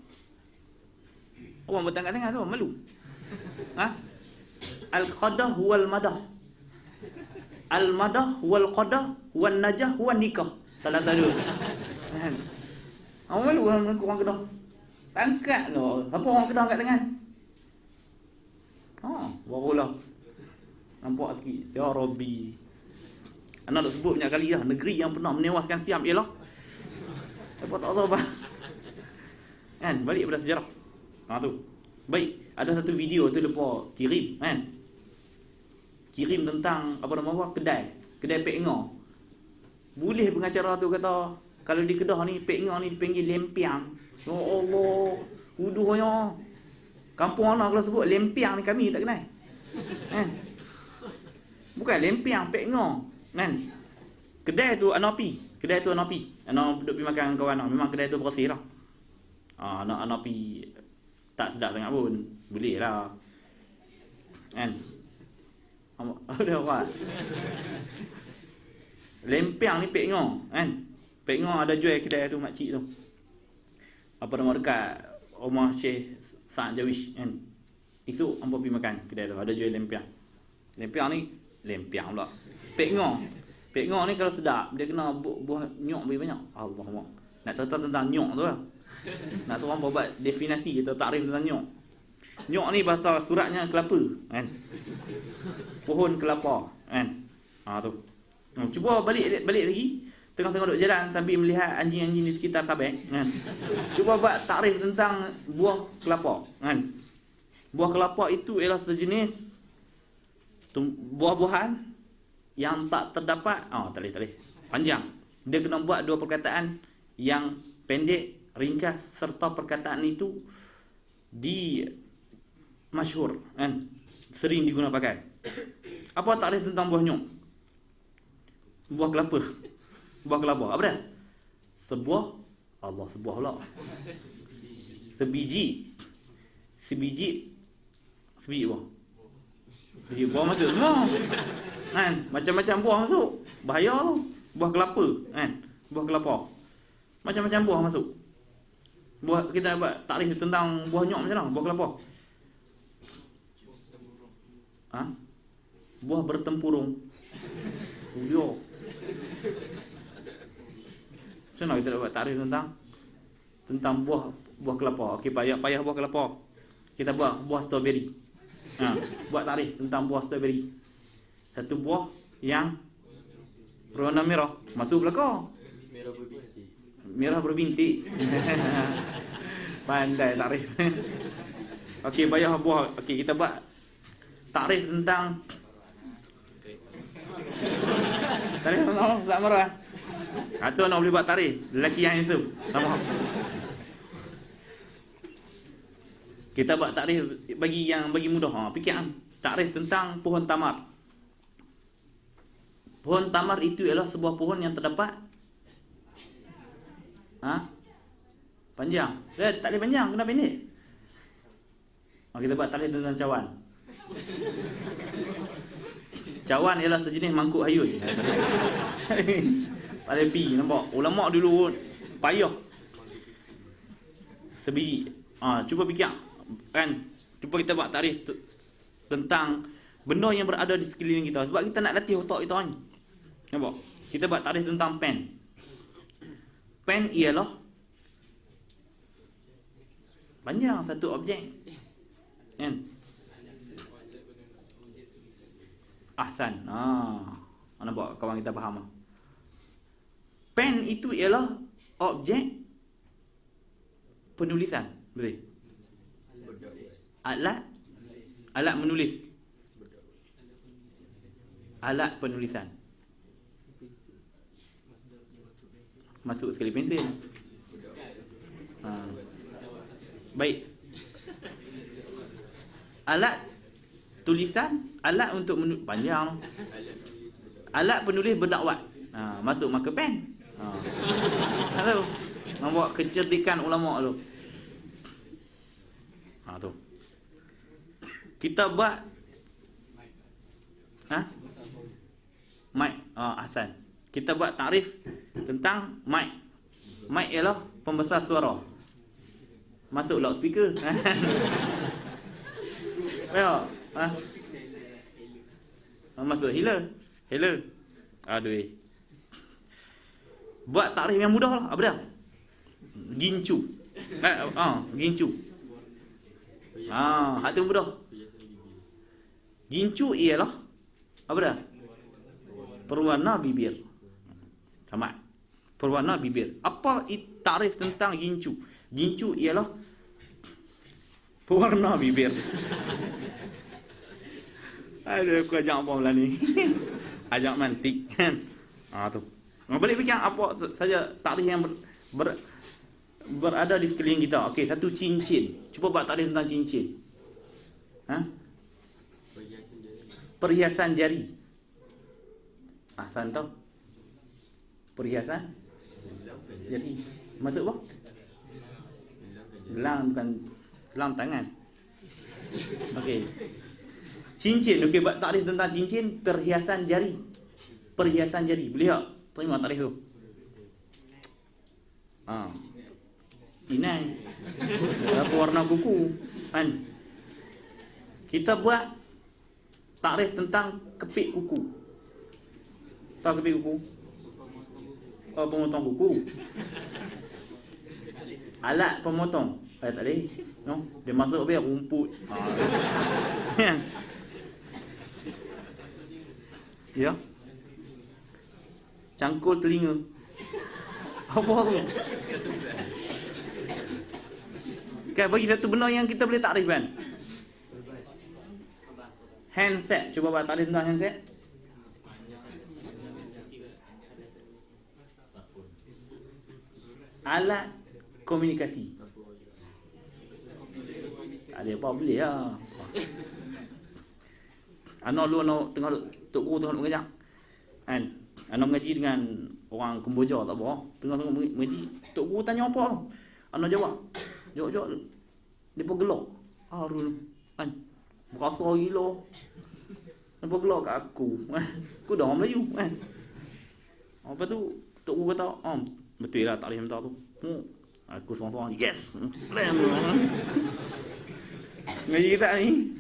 B: Orang bertangkat tangan tu, malu. Al-qadah wal madah. Al-madah wal qadah wal najah wal nikah. Tak ada dua. Kan? Orang malu orang Kedah. Angkat lah. Apa orang Kedah angkat tangan? Barulah nampak sikit. Ya Rabbi. Anak nak sebut banyak kali dah. Negeri yang pernah menewaskan Siam ialah apa tak tahu apa. Kan? Balik pada sejarah. Tu. Baik. Ada satu video tu lepas kirim. Kan? Kirim tentang kedai. Kedai Pek Ngah. Boleh pengacara tu kata, kalau di Kedah ni, Pek Ngah ni dipanggil lempiang. Ya Allah. Uduhnya. Kampung anak kalau sebut lempiang ni kami tak kenal. Kan? Bukan lempiang, pek ngor. Kan? Kedai tu anak pi. Anak duduk pergi makan dengan kawan. Memang kedai tu bersih lah. Anak pi tak sedap sangat pun. Boleh lah. Kan? Ada apa? Lempiang ni pek ngor. Kan? Pek ngor ada jual kedai tu makcik tu. Apa nama dekat rumah Syekh Sa'ad Jawish. Kan? Esok hampa pergi makan kedai tu. Ada jual lempiang. Lempiang ni lempiang pula. Pek ngor ni kalau sedap, dia kena buah nyok lebih banyak. Allah. Nak cerita tentang nyok tu lah. Nak suruh hampa buat definisi atau takrif tentang nyok. Nyok ni bahasa suratnya kelapa. Kan? Pohon kelapa. Kan? Tu. Cuba balik lagi. Tengah-tengah duduk jalan sambil melihat anjing-anjing di sekitar Sabek. Kan? Cuba buat takrif tentang buah kelapa. Kan? Buah kelapa itu ialah sejenis buah-buahan yang tak terdapat, tak boleh. Panjang. Dia kena buat dua perkataan yang pendek, ringkas, serta perkataan itu masyhur, kan? Sering digunakan pakai. Apa takrif tentang buah nyok? Buah kelapa. Apa dia? Sebuah pula. Sebiji buah. Biji buah masuk semua. Kan? Macam-macam buah masuk. Bahaya tu. Buah kelapa, kan? Buah kelapa. Macam-macam buah masuk. Buah kita buat takrif tentang buah nyok macam mana? Buah kelapa. Buah bertempurung. Dia. Macam mana kita nak buat takrif tentang buah kelapa? Okey, payah buah kelapa. Kita buat buah strawberry. Buat takrif tentang buah strawberry. Satu buah yang berwarna merah. Masuk belakang. Merah berbintik. Pandai takrif. Okey, payah buah. Okey, kita buat takrif tentang takrif tentang tak marah. Atau nak boleh buat takrif lelaki yang handsome. Nampak? Kita buat takrif bagi mudah. Fikir takrif tentang pohon tamar. Pohon tamar itu ialah sebuah pohon yang terdapat panjang. Tak boleh panjang, kena pendek. Kita buat takrif tentang cawan. Cawan ialah sejenis mangkuk hayun. Tak boleh pi, nampak? Ulama dulu payah. Sebiji. Cuba fikir, kan? Cuba kita buat takrif tentang benda yang berada di sekeliling kita. Sebab kita nak latih otak kita ni. Nampak? Kita buat takrif tentang pen. Pen ialah panjang satu objek. Kan? Ahsan. Nampak kawan kita faham. Pen itu ialah objek penulisan. Betul? Alat menulis. Alat penulisan. Masuk sekali pensil. Baik. Alat tulisan, alat untuk menulis panjang. Alat penulis berdakwat. Masuk marker pen. Tahu? Nampak kecerdikan ulama tu. Tu. Kita buat mic. Ahsan. Kita buat takrif tentang mic. Mic ialah pembesar suara. Masuk loudspeaker. Masuk hello. Aduh. Buat takrif yang mudah lah. Apa dia? Gincu. Gincu. Hak tu mudah. Gincu ialah apa dia? Perwarna bibir. Sama. Perwarna bibir. Apa takrif tentang gincu? Gincu ialah pewarna bibir. Aduh, aku ajak apa pula ni? Ajak mantik kan? Tu. Boleh fikir apa saja takrif yang berada di sekeliling kita. Okey, satu cincin. Cuba buat takrif tentang cincin. perhiasan jari. Ahsan tau. Perhiasan jari. Maksud apa? Gelang bukan gelang tangan. Okey. Cincin, okey, buat takrif tentang cincin, perhiasan jari. Perhiasan jari. Boleh tak? Terima takrif tu. Inai. Apa warna kuku? Kan? Kita buat takrif tentang kepit kuku. Tahu kepit kuku? Oh, pemotong kuku. Alat pemotong. Tak boleh. No? Dia masuk biar rumput. Ya. Cangkul telinga. Apa tu? Kan bagi satu benda yang kita boleh takrif kan. Handset. Cuba buat takrif tentang handset. Alat komunikasi. Tak ada apa boleh lah. Anak lu tengah Tok Guru tengah mengajar. Kan? Anak mengaji dengan orang Kemboja tak apa. Tengah-tengah mengaji, Tok Guru tanya apa? Anak jawab. Jawab. Depa gelak. Harun. Kan? Berasa gila. Depa gelak kat aku. Aku dah orang Melayu kan. Apa tu Tok Guru kata, betul lah takrif mentah tu. Aku sorang-sorang, yes. Ngaji kita ni.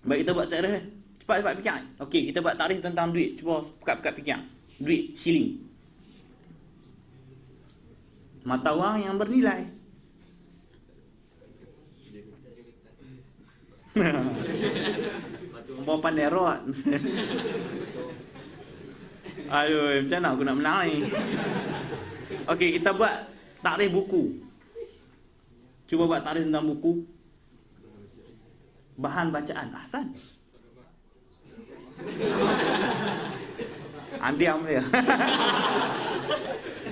B: Baik, kita buat takrif. Cepat fikir. Okey, kita buat takrif tentang duit. Cuba pekat-pekat fikir. Duit shilling. Mata wang yang bernilai. Apa pandai rot. Aduh, macam mana aku nak menang ni? Okey, kita buat takrif buku. Cuba buat takrif tentang buku. Bahan bacaan. Ahsan. Andiam dia.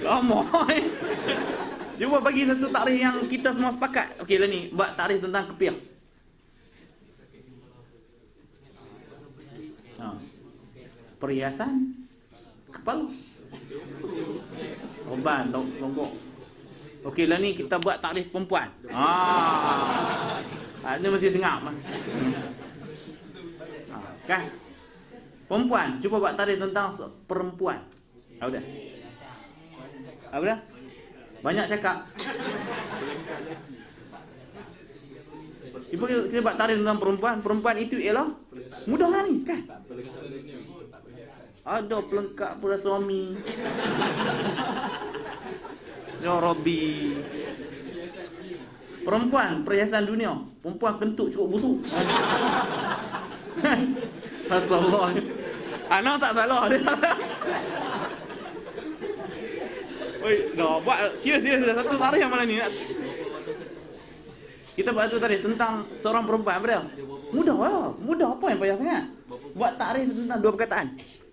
B: Lama. Cuba bagi satu takrif yang kita semua sepakat. Okey lah ni, buat takrif tentang kepiah. Perhiasan kepala. Sorban, longkok. Okey lah ni, kita buat takrif perempuan. Ini mesti sengap. Kan? Perempuan, cuba buat takrif tentang perempuan. Apa dah? Apa dah? Banyak cakap. Cuba kita buat takrif tentang perempuan. Perempuan itu ialah mudah lah ni, kan? Ada pelengkap pula suami. Ya Rabbi. Perempuan, perhiasan dunia. Perempuan kentut cukup busuk. Astagfirullah. Anak tak salah dia. Oi, dah buat serius dah satu tarik yang mana ni nak. Kita buat satu tarik tentang seorang perempuan apa dia? Mudah lah. Mudah apa yang payah sangat? Buat tarik tentang dua perkataan.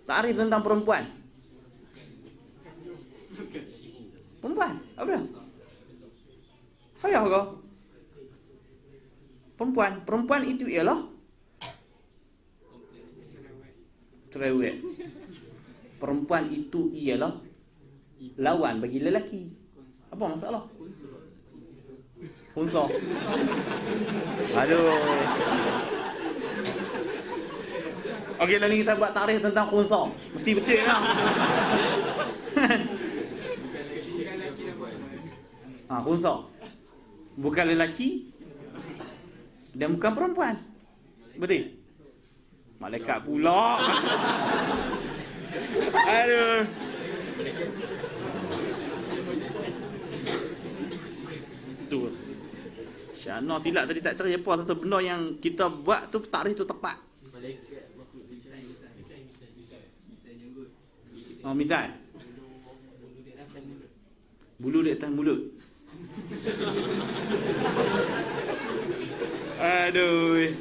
B: Tarik tentang perempuan. Perempuan, apa dia? Payah kau? Perempuan itu ialah cerewet. Perempuan itu ialah lawan bagi lelaki. Apa masalah? Khunsa. Aduh. Okey, lah ni kita buat takrif tentang khunsa. Mesti betul lah. Khunsa. Bukan lelaki dan bukan perempuan. Betul? Malaikat pula. Aduh. Tu. Syana silap tadi tak cerai apa satu benda yang kita buat tu takrif tu tepat. Misal. Bulu di atas mulut. Aduh.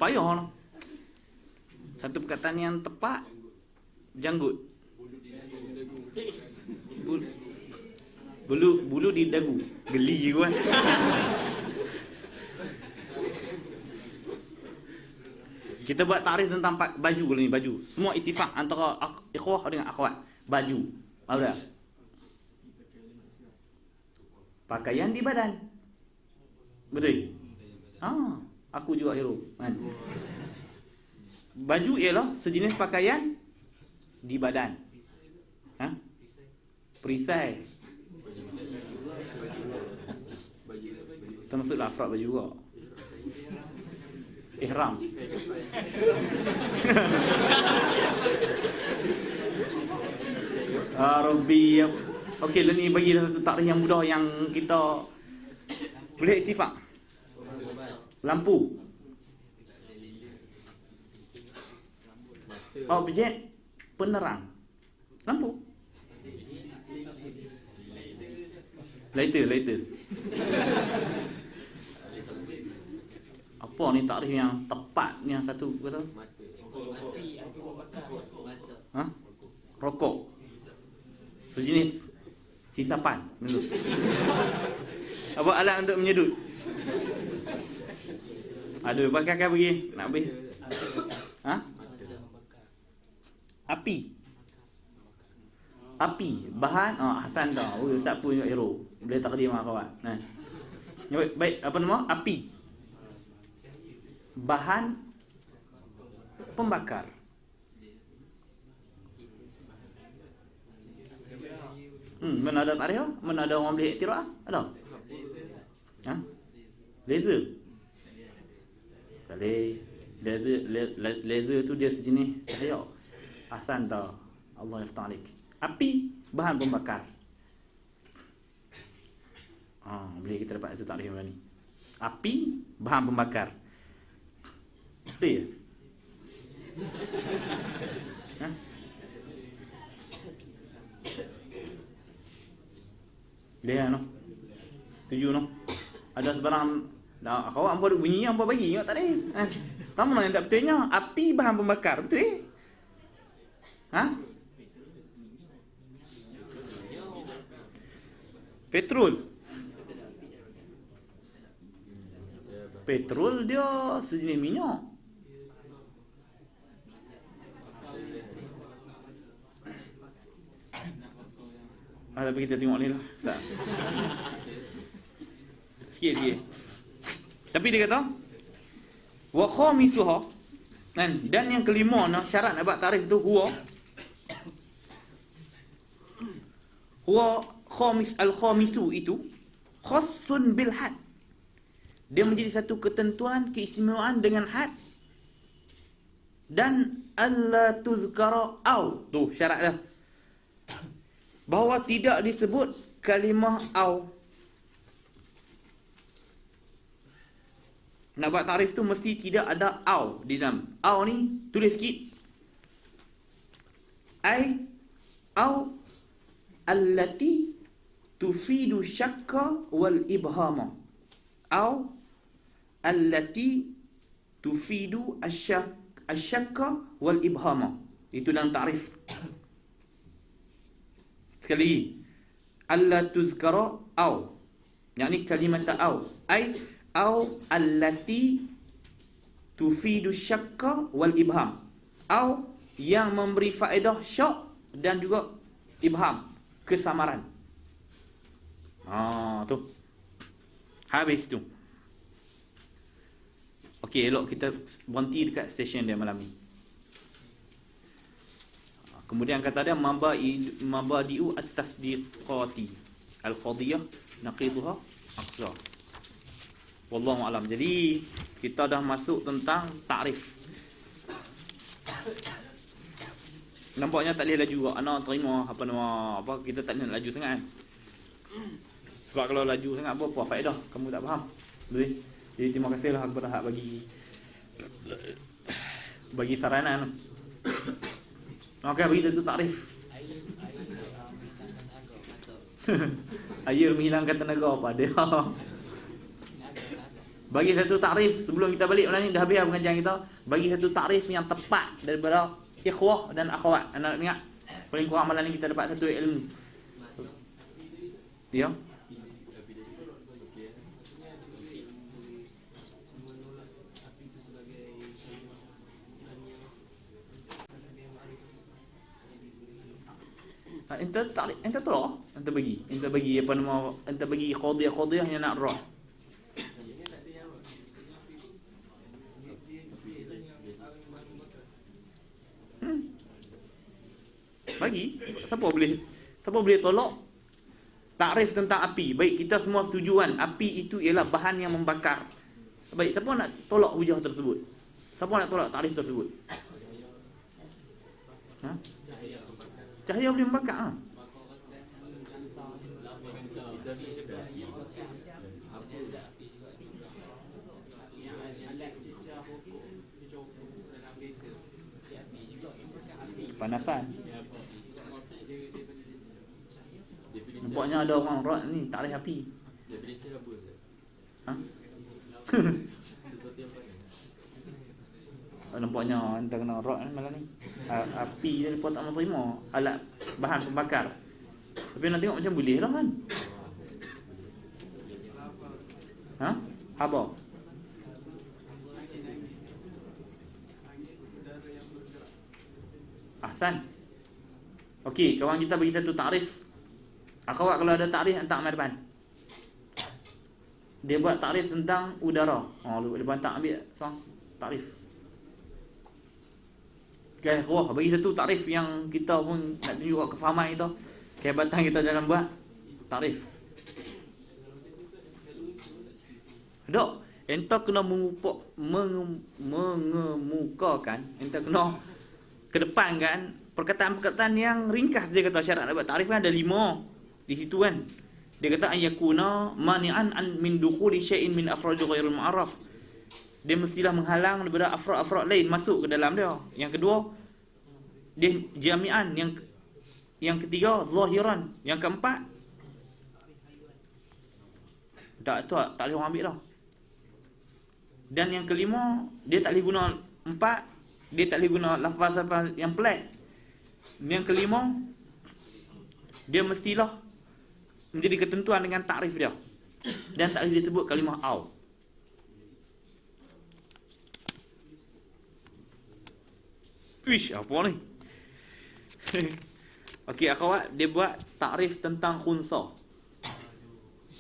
B: Payah lah. Satu perkataan yang tepat. Janggut. Bulu di dagu. Geli kan. Kita buat takrif tentang baju ni, baju. Semua ittifaq antara ikhwah dengan akhwat. Baju. Apa dah? Pakaian di badan. Betul? Aku juga hero. Kan? Baju ialah sejenis pakaian di badan. Perisai. Termasuklah afrad baju juga. Ihram. Rabbi. Okey, lah ni bagi satu takrif yang mudah yang kita boleh ittifaq. Lampu. Objek penerang. Lampu. Lighter. Apa ni takrif yang tepat ni yang satu kata? Rokok. Sejenis hisapan. Apa alat untuk menyedut? Aduh, bakar pergi nak habis. Api. Bahan Hasan dah. Ustaz pun juga hero. Boleh takdir dengan kawan. Baik, apa nama? Api. Bahan pembakar. Mana ada takrif? Mana ada orang boleh iktiraf? Ada? Laser. Laser tu dia sejenis cahaya. Hasan dah. Allah yaftah alik. Api, bahan pembakar. Boleh kita dapat satu takrif macam ni. Api, bahan pembakar. Betul ya? Dia no. Setuju no. Ada sebarang kawan apa bunyi apa bagi tak ada. Tahu mana yang tak betulnya? Api bahan pembakar. Betul Petrol dia sejenis minyak. Tapi kita tengok ni lah. Sikit. Tapi dia kata wa khamisuha, dan yang kelima syarat nak buat takrif tu huwa khamisu itu khassun bil had. Dia menjadi satu ketentuan keistimewaan dengan had, dan alla tuzkara au, tu syarat dah, bahawa tidak disebut kalimah au. Nak buat takrif tu mesti tidak ada au di dalam. Au ni tulis sikit. Au allati tufidu syakka wal ibhama. Au allati tufidu asyakka wal ibhama. Itu dalam takrif. Sekali lagi. Alla tuzkara au. Yakni kalimat au. Au allati tufidu syakka wal ibham. Au yang memberi faedah syak dan juga ibham, kesamaran. Tu. Habis tu. Okey, elok kita berhenti dekat stesen dia malam ni. Kemudian kata dia mabadi'u at-tasdiqati al-qadiyah naqiduha aqsa. Wallahu a'lam. Jadi kita dah masuk tentang takrif. Nampaknya tak boleh laju kak. Ana terima kita tak boleh nak laju sangat kan. Sebab kalau laju sangat apa faedah? Kamu tak faham. Betul? Jadi terima kasihlah kepada hak bagi saranan. Okey, bagi satu takrif. Air menghilangkan tenaga apa dia? Bagi satu takrif sebelum kita balik malam ni dah habis pengajian kita. Bagi satu takrif yang tepat daripada ikhwah dan akhwat. Anda ingat paling kurang malam ni kita dapat satu ilmu. Ya. Ente tolak. Ente bagi apa nama? Ente bagi qadiyah yang nak roh. Bagi. Siapa boleh tolak takrif tentang api? Baik, kita semua setuju kan, api itu ialah bahan yang membakar. Baik, siapa nak tolak hujah tersebut? Siapa nak tolak takrif tersebut? Ha? Cahaya boleh membakar. Ha? Panasan. Nampaknya ada orang rod ni tak boleh api. Ha? Nampaknya entah kena rod malam ni. Api dia lepas tak mau terima alat bahan pembakar. Tapi nak tengok macam boleh lah kan. Ha? Apa? Ahsan. Okey, kawan kita bagi satu takrif. Akhwat kalau ada takrif hantar mai depan. Dia buat takrif tentang udara. Lepas tak ambil sang takrif. Okay, bagi satu takrif yang kita pun nak tunjuk kefahaman kita, kehebatan kita dalam buat takrif. Dok, ente kena mengemukakan, ente kena kedepankan perkataan-perkataan yang ringkas. Dia kata syarat nak buat takrif kan ada 5 di situ kan. Dia kata ayakuna mani'an min dukhuli syai'in min afrad ghairil mu'arraf. Dia mestilah menghalang daripada afrad-afrad lain masuk ke dalam dia. Yang kedua, dia jami'an. Yang ketiga, zahiran. Yang keempat, tak boleh orang ambil dah. Dan yang kelima, dia tak boleh guna 4, dia tak boleh guna lafaz yang pelik. Yang kelima, dia mestilah menjadi ketentuan dengan takrif dia. Dan tak boleh disebut kalimah au. Wish, apa ni? Okey, akhwat, dia buat takrif tentang khunsa.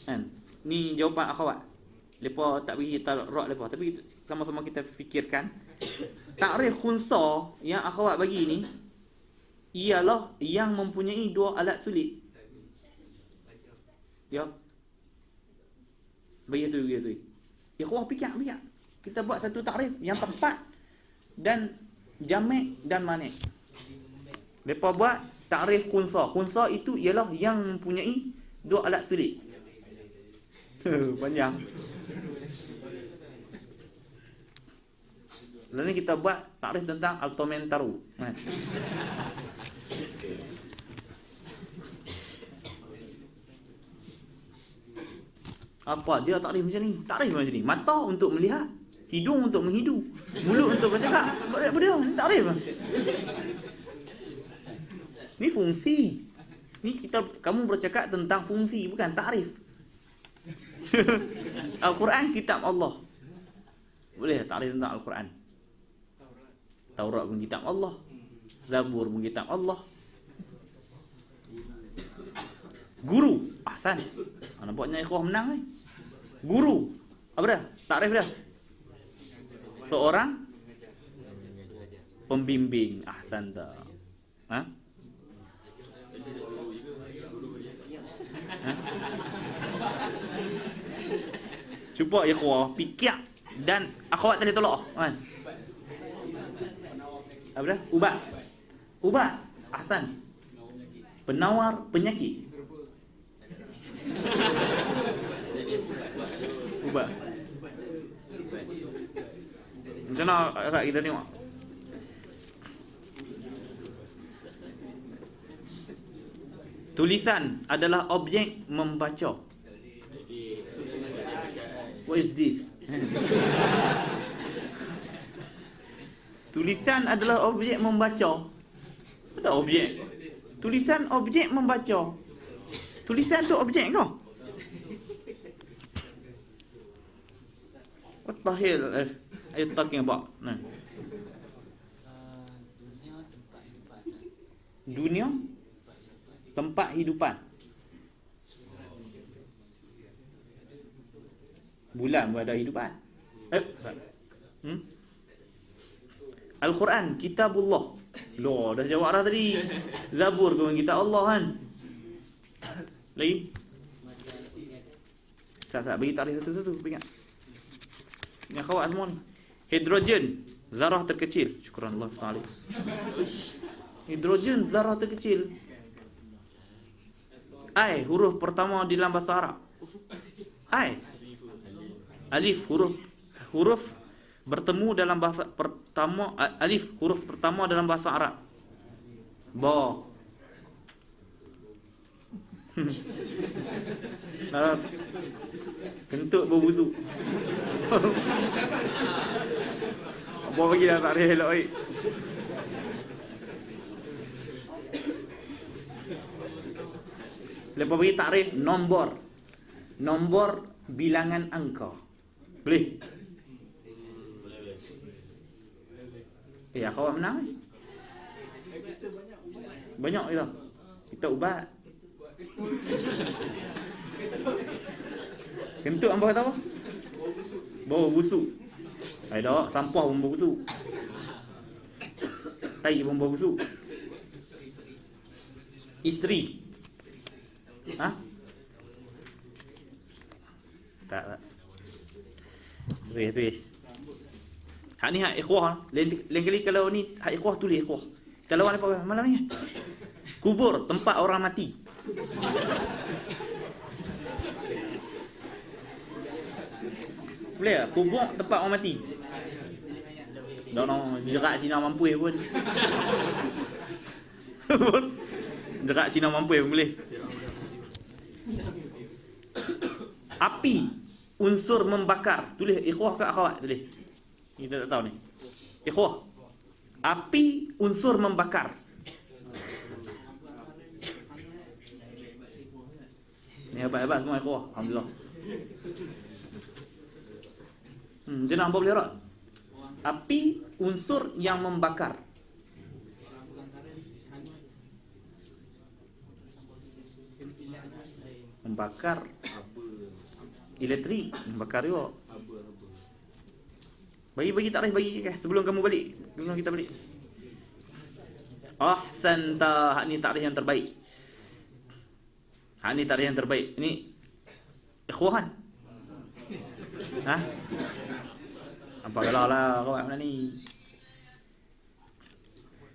B: Kan? Ni jawapan akhwat. Lepa tak bagi kita rot lepa, tapi sama-sama kita fikirkan. Takrif khunsa yang akhwat bagi ni ialah yang mempunyai 2 alat sulit. Ya. Begitu. Ya, kau fikir. Kita buat satu takrif yang tepat dan jamak dan manik. Mereka buat takrif khunsa. Khunsa itu ialah yang mempunyai 2 alat sulit. Panjang. Lalu ni kita buat takrif tentang altomentaru. Apa dia takrif macam ni? Takrif macam ni. Mata untuk melihat, hidung untuk menghidu, mulut untuk bercakap. Apa dia? Ni takrif. Ni fungsi. Ni kamu bercakap tentang fungsi, bukan takrif. Al-Quran kitab Allah. Boleh takrif tentang Al-Quran. Taurat pun kitab Allah. Zabur pun kitab Allah. Guru. Ahsan. Nampaknya ikhwah menang ni. Guru. Apa dah? Takrif dah. Seorang pembimbing. Ahsan dah. Ha? Cuba ikhwah fikir dan akhwat tadi tolak kan. Apa dah? Ubat. Ahsan. Penawar penyakit. Ubat. Macam mana kita tengok? Tulisan adalah objek membaca. What is this? Tulisan adalah objek membaca. Ada objek. Tulisan objek membaca. Tulisan tu objek ke? What the hell are you talking about? Nah. Dunia tempat hidupan. Bulan berada hidupan. Al-Quran, kitabullah. Loh, dah jawab dah tadi. Zabur ke kitab Allah kan. Lagi? Sat-sat bagi tarikh satu-satu, ingat. Yang kawat semua ni. Hidrogen, zarah terkecil. Syukran Allah SWT. Hidrogen, zarah terkecil. Ai, huruf pertama di dalam bahasa Arab. Ai. Alif, huruf bertemu dalam bahasa pertama. Alif, huruf pertama dalam bahasa Arab. Ba. Kentut bau busuk. Apa bagi dah tak elok oi. Lepas bagi takrif nombor bilangan angka. Boleh? Kawan menang. Banyak kita. Kita ubat. Kentut hangpa kata apa? Bau busuk. Tak, sampah pun bau busuk. Tai pun bau busuk. Isteri. Ha? Tak. Tulis. Hak ni hak ikhwah. Lain kali kalau ni hak ikhwah tulis ikhwah. Kalau apa malam ni? Kubur, tempat orang mati. Boleh tak? Kubur, tempat orang mati. Tak nak jerat Cina mampu pun. Jerat Cina mampu pun boleh. Api, unsur membakar. Tulis ikhwah ke akhwat? Tulis. Kita tak tahu ni. Ikhwah. Api, unsur membakar. Ni hebat-hebat semua ikhwah. Alhamdulillah. Macam mana hangpa boleh rak? Api, unsur yang membakar. Membakar elektrik, membakar juga. Bagi takrif bagi sebelum kamu balik. Sebelum kita balik. Ahsanta, hak ni takrif yang terbaik. Hak ni takrif yang terbaik. Ini ikhwan. Ha? Apa galah kawan mana ni?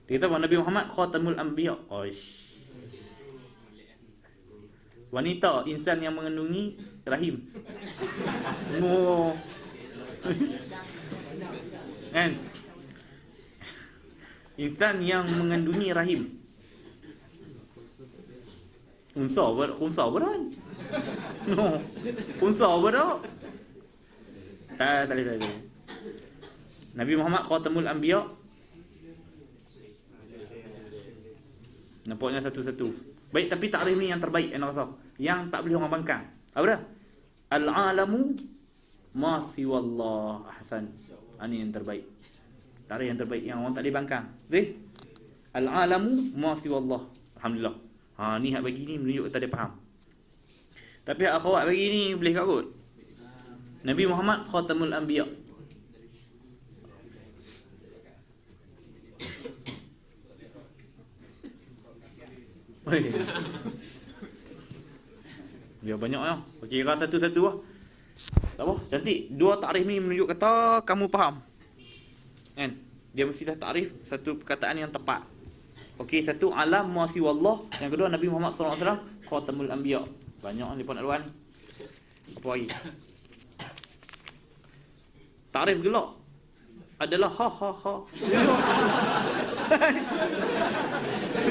B: Dia kata Nabi Muhammad khatamul anbiya. Oish. Wanita, insan yang mengandungi rahim. Oh. Kan? Insan yang mengandungi rahim. Unsa beran. No. Unsa beran. Tak. Nabi Muhammad khatamul anbiya. Nampaknya satu-satu. Baik, tapi takrif ni yang terbaik anak rasa. Yang tak boleh orang bangkang. Apa dah? Al-alamu ma siwallah. Ahsan. Ini yang terbaik. Takrif yang terbaik yang orang tak boleh bangkang. Okey? Al-alamu ma siwallah. Alhamdulillah. Ni hak bagi ni menunjuk kita dia faham. Tapi hak akhwat bagi ni boleh tak kot? Nabi Muhammad khatamul anbiya. Biar banyak lah. Okey, kira satu-satu lah. Tak apa, cantik. Dua takrif ni menunjuk kata kamu faham. Kan? Dia mesti dah takrif satu perkataan yang tepat. Okey, satu alam ma siwallah. Yang kedua Nabi Muhammad SAW khatamul anbiya. Banyak ni pun nak luar ni. Apa lagi? Takrif gelak adalah ha.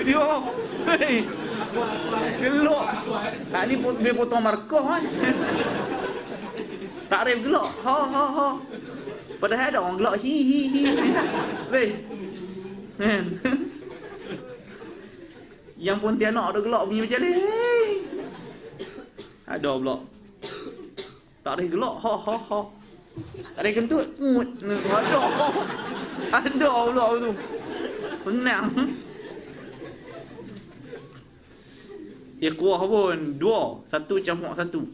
B: Dia. Hei. Gelak. Hak ni dia potong markah kan. Takrif gelak ha. Padahal ada orang gelak hi. Weh. Yang Pontianak ada gelak bunyi macam ni. Ada pula. Takrif gelak ha. Takrif kentut mut. Ada pula tu. Senang. Ikhwah pun dua, satu campur satu.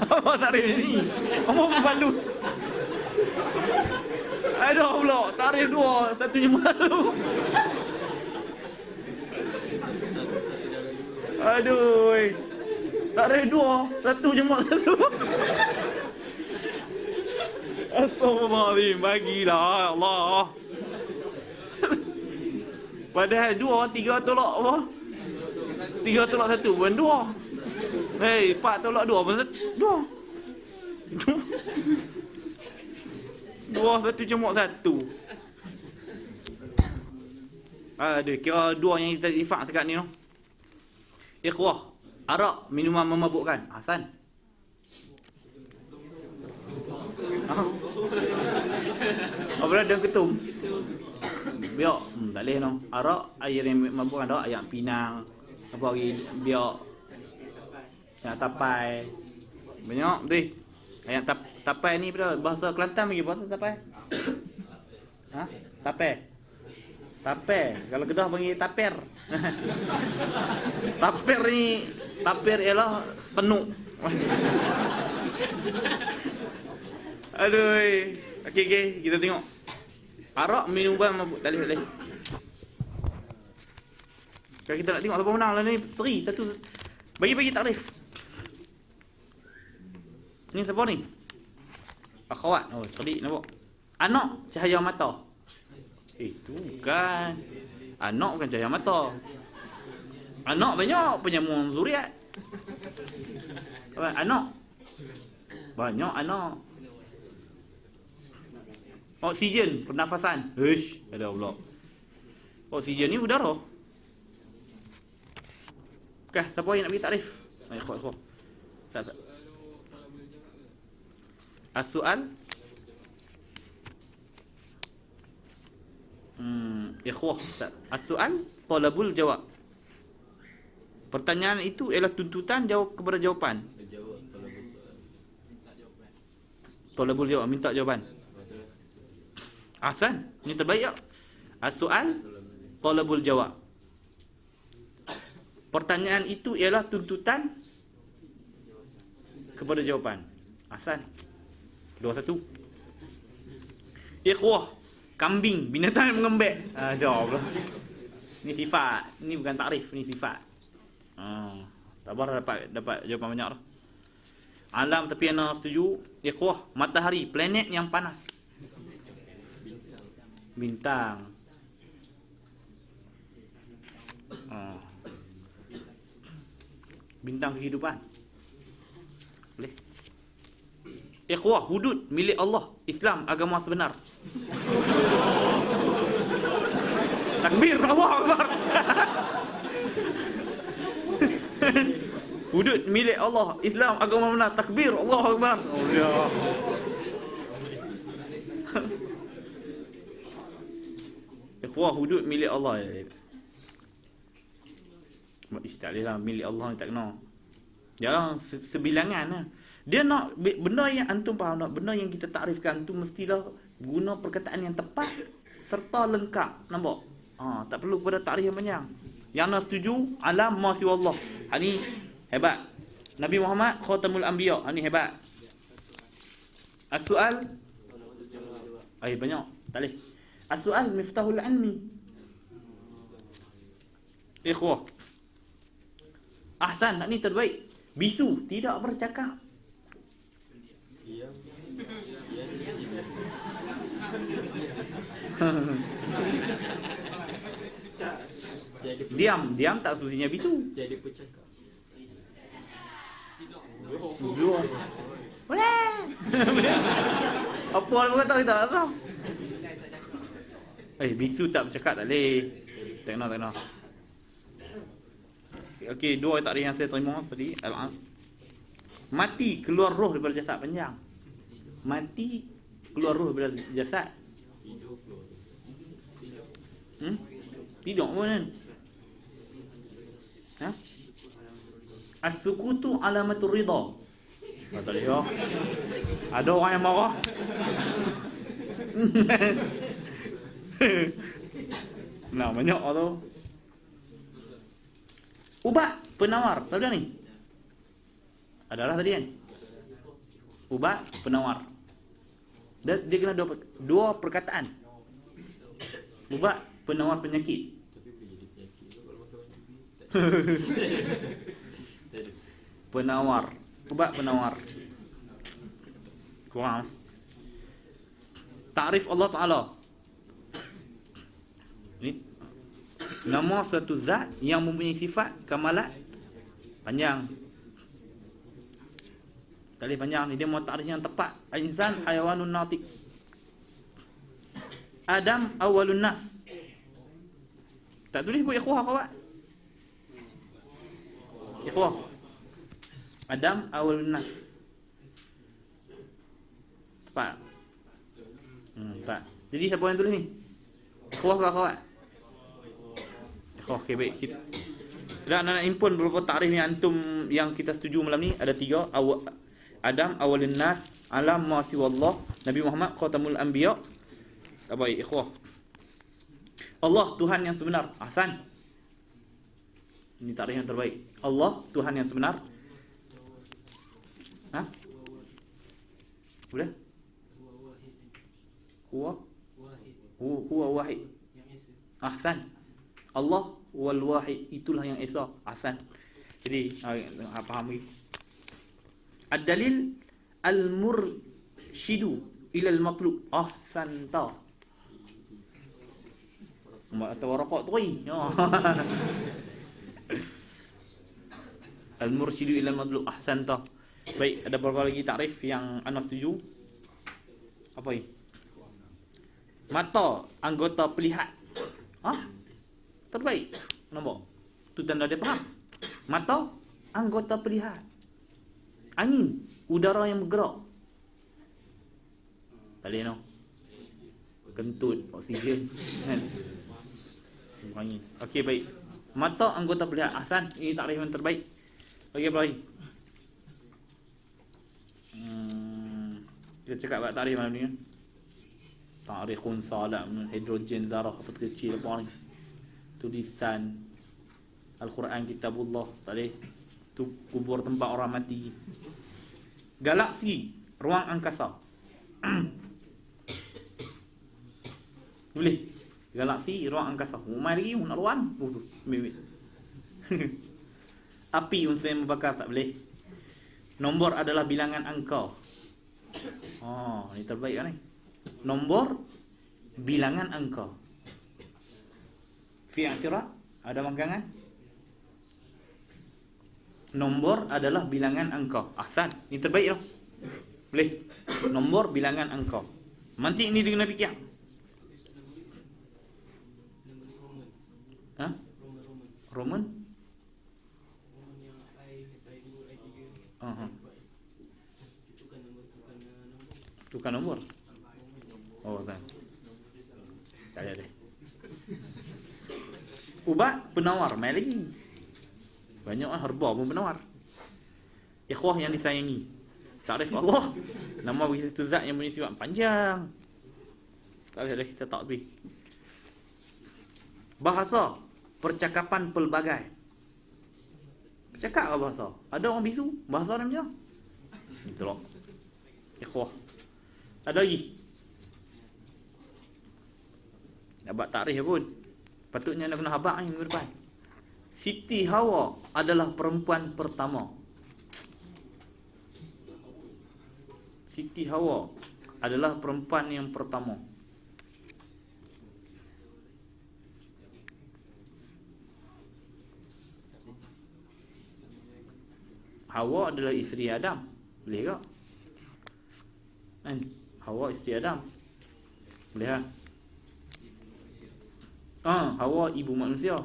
B: Apa tarikh ni? Apa malu? Aduh pula, tarikh dua, satunya malu. Aduh. Tarikh dua, satu jemaah satu. Astagfirullahaladzim, bagilah Allah. Padahal dua, tiga tolak apa? Tiga tolak satu pun dua. Hei, empat tolak dua pun dua. Dua, satu cemok satu. Aduh, kira dua yang kita ifak sekat ni. No? Ikhwah, arak, minuman memabukkan. Hasan. Apa ada ketum? Biar tak boleh no. Arak air yang memabukkan dak ayam pinang. Apa lagi biar yang tapai. Banyak betul. Ayam tapai ni pada bahasa Kelantan lagi bahasa tapai. Ha? Tapai. Tapai. Kalau Kedah panggil taper. Taper ni, taper ialah penuh. Aduh. Okey, kita tengok. Arak minuman mabuk. Tak boleh. Kalau kita nak tengok siapa menang lah ni, seri satu. Bagi takrif. Ni siapa ni? Akhwat. Oh, cerdik nampak. Anak cahaya mata. Itu bukan. Anak bukan cahaya mata. Anak banyak penyambung zuriat. Anak. Banyak anak. Oksigen, pernafasan. Hush, ada pula. Oksigen ni udara. Okey, siapa yang nak bagi takrif? Ikhwan. Siapa? As-su'al. Ikhwah. As-su'al talabul jawab. Pertanyaan itu ialah tuntutan jawab kepada jawapan. Talabul jawab, minta jawapan. Hasan, ni terbaik tak? As-su'al talabul jawab. Pertanyaan itu ialah tuntutan kepada jawapan. Hasan. 2-1. Ikhwah, kambing, binatang yang mengembek. Dah pula. Ni sifat, ni bukan takrif, ni sifat. Tabar dapat jawapan banyak dah. Alam tapi ana setuju. Ikhwah, matahari, planet yang panas. Bintang. Bintang kehidupan. Boleh. Ikhwah, hudud milik Allah, Islam agama sebenar. Takbir, Allahu Akbar. Hudud milik Allah, Islam agama benar. Takbir, Allahu Akbar. Oh ya. Ikhwah, hudud milik Allah. Istilah milik Allah ni tak kena. Jangan sebilangan lah. Dia nak benda yang antum faham tak? Benda yang kita takrifkan tu mestilah guna perkataan yang tepat serta lengkap. Nampak? Tak perlu kepada takrif yang panjang. Yang nak setuju, alam ma siwa Allah. Ni hebat. Nabi Muhammad khatamul anbiya. Ni hebat. As-su'al banyak. Tak boleh. As-su'al miftahul ilmi. Ikhwah. Ahsan, ni terbaik. Bisu tidak bercakap. Diam tak susinya bisu.
C: Jadi bercakap.
B: Dua. Boleh. Apa orang kata kita tak tahu. Bisu tak bercakap tak boleh. Tak kena. Okey, dua tak ada yang saya terima tadi. Mati keluar roh daripada jasad panjang. Mati keluar roh daripada jasad. Tidur pun kan? As-sukutu alamatur ridha. Tak boleh ya. Ada orang yang marah. Nah, banyak tu. Ubat penawar. Saudara ni? Adalah tadi kan? Ubat penawar. Dia kena dua perkataan. Ubat penawar penyakit. Penawar. Ubat penawar. Kurang. Ta'rif Allah Ta'ala. Ini nama suatu zat yang mempunyai sifat kamalat panjang. Tak boleh panjang ni, dia mau ta'rif yang tepat. Insan hayawanun natik. Adam awalun nas. Tak tulis pun ikhwah kawat. Ikhwah. Adam awalun nas. Tepat. Tepat. Jadi siapa yang tulis ni? Ikhwah ke akhwat? Ikhwah. Okey, baik. Dan nak impun beberapa takrif yang antum yang kita setuju malam ni ada 3. Adam awalun nas, alam ma siwallah, Nabi Muhammad khatamul anbiya. Baik, ikhwah. Allah Tuhan yang sebenar. Ahsan. Ini takrif yang terbaik. Allah Tuhan yang sebenar. Ha? Boleh? Huwa wahid. Ahsan. Allah wal wahid, itulah yang esa. Ahsan. Jadi faham lagi. Ad-dalil al-mursyidu ila al-matlub. Ahsanta. Atau rokok tu al-mursyidu ila al-matlub. Ahsanta. Baik, ada beberapa lagi takrif yang anda setuju. Apa ini? Mata anggota pelihat. Terbaik. Nampak? Tu tanda dia faham. Mata anggota pelihat. Angin, udara yang bergerak. Tak boleh no. Kentut oksigen kan. Angin. Okey, baik. Mata anggota pelihat. Ahsan, ini takrif yang terbaik. Okey, baik. Kita cakap buat takrif malam ni kan. Tarikhun salat, hidrogen zarah apa kecil apa ni. Tulisan Al-Quran Kitabullah. Tak boleh. Tu kubur tempat orang mati. Galaksi, ruang angkasa. Boleh. Galaksi, ruang angkasa. Umai lagi nak ruang. Tu. Api, unsur yang membakar, tak boleh. Nombor adalah bilangan angka. Ini terbaik kan ni. Nombor bilangan angka. Fi i'tirad, ada manggangan. Nombor adalah bilangan angka. Ahsan, ini terbaik tau. Boleh. Nombor bilangan angka. Mantik ni dia kena fikir. Roman? Tukar nombor. Tak. Tak ada. Ubat penawar, mai lagi. Banyak herba pun penawar. Ikhwah yang disayangi. Takrif Allah. Nama bagi satu zat yang punya sifat panjang. Tak boleh kita tak lebih. Bahasa, percakapan pelbagai. Bercakap apa bahasa? Ada orang bisu, bahasa dia macam. Itulah. Ikhwah. Ada lagi. Nak buat takrif pun patutnya nak kena habaq ni minggu depan. Siti Hawa adalah perempuan pertama. Siti Hawa adalah perempuan yang pertama. Hawa adalah isteri Adam. Boleh tak? Kan? Hawa isteri Adam. Boleh tak? Hawa ibu manusia.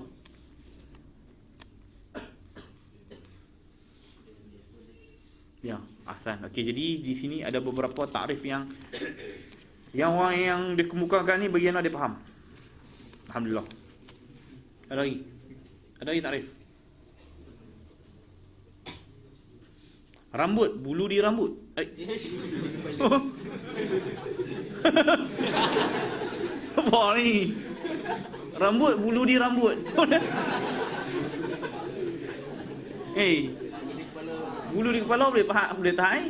B: Ya, ahsan. Okey, jadi di sini ada beberapa takrif yang orang yang dikemukakan ni bagi anak dia faham. Alhamdulillah. Ada lagi? Ada lagi takrif? Rambut, bulu di rambut. Apa ni? Rambut, bulu di rambut. Bulu di kepala boleh tahan.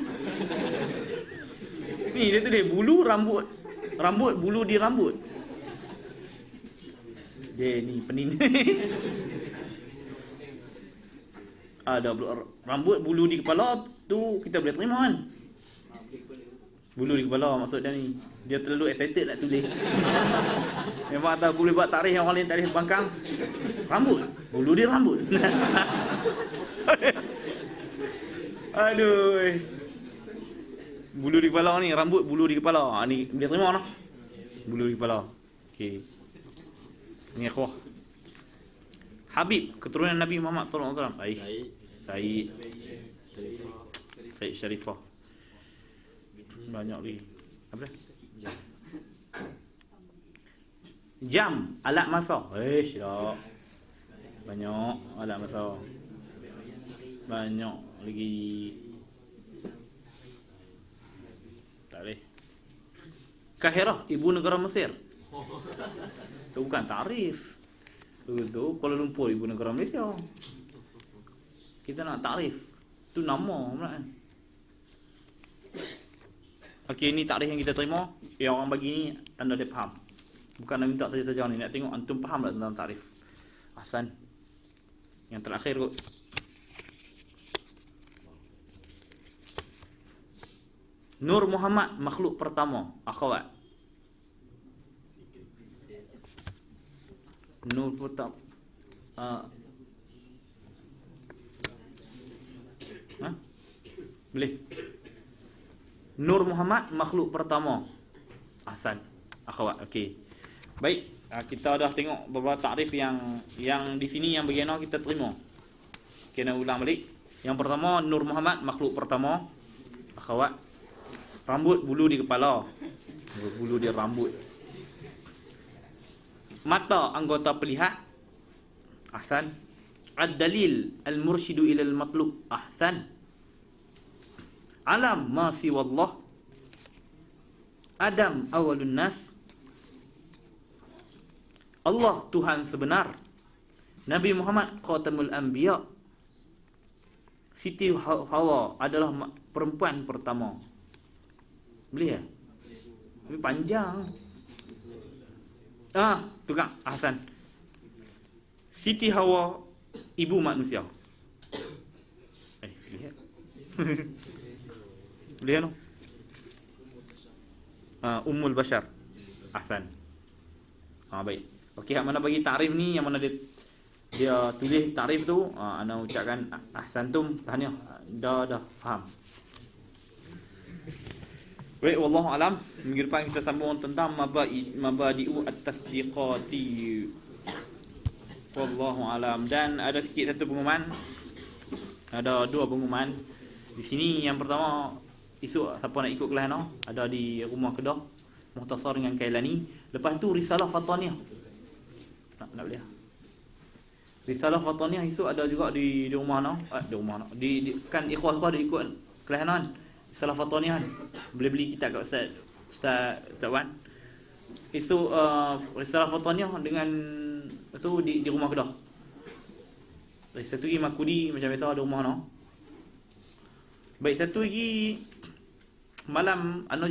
B: Ni dia tulis bulu rambut. Rambut bulu di rambut. Dia ni pening. Ada rambut bulu di kepala tu kita boleh terima kan. Bulu di kepala maksud dia ni. Dia terlalu excited nak tulis. Memang tak boleh buat tarikh yang orang lain tarikh bangkang. Rambut, bulu di rambut. Aduh. Bulu di kepala ni, rambut bulu di kepala. Ni boleh terima noh. Bulu di kepala. Okey. Ni akhwah. Habib, keturunan Nabi Muhammad sallallahu alaihi wasallam. Said Sharifah. Banyak lagi. Apa dah? Jam, alat masak. Tak. Banyak alat masak. Banyak lagi. Tak boleh. Kahirah, ibu negara Mesir. Itu bukan tarif. Itu Kuala Lumpur, ibu negara Malaysia. Kita nak tarif. Itu nama kan. Okey, ni tarikh yang kita terima. Yang orang bagi ni tanda dia faham. Bukan nak minta saja-saja ni. Nak tengok antum faham tak tentang tarikh. Hasan. Yang terakhir kot. Nur Muhammad makhluk pertama. Akhwat. Nur pertama. Boleh. Nur Muhammad makhluk pertama. Ahsan. Akhwat. Okey. Baik, kita dah tengok beberapa takrif yang di sini yang bagian kita terima. Kena ulang balik. Yang pertama, Nur Muhammad makhluk pertama. Akhwat. Rambut bulu di kepala. Bulu di rambut. Mata anggota pelihat. Ahsan. Ad-dalil al-mursyidu ila al-matlub. Ahsan. Alam ma siwallah. Adam awalun nas. Allah Tuhan sebenar. Nabi Muhammad khatamul anbiya. Siti Hawa adalah perempuan pertama. Boleh ya? Tapi panjang. Tukang Ahsan. Siti Hawa ibu manusia. Boleh ya? Boleh no? Ummul Bashar. Ahsan. Baik. Okey, hak mana bagi takrif ni, yang mana dia tulis takrif tu, ana ucapkan ahsantum, tahniah. Dah faham. Baik, wallahu alam. Minggu depan kita sambung tentang mabadi'u at-tasdiqati. Wallahu alam. Dan ada sikit satu pengumuman. Ada dua pengumuman. Di sini yang pertama, esok siapa nak ikut kelas no? Ada di rumah Kedah, Mukhtasar dengan Kailani. Lepas tu risalah Fataniyah. Nak boleh. Risalah Fataniyah esok ada juga di rumah no. Di rumah no. Di kan ikhwah-ikhwah ada ikut kelas no. Risalah Fataniyah. Boleh beli kitab kat Ustaz Wan. Esok risalah Fataniyah dengan tu di rumah Kedah. Satu lagi Makudi macam biasa ada rumah no. Baik, satu lagi malam ana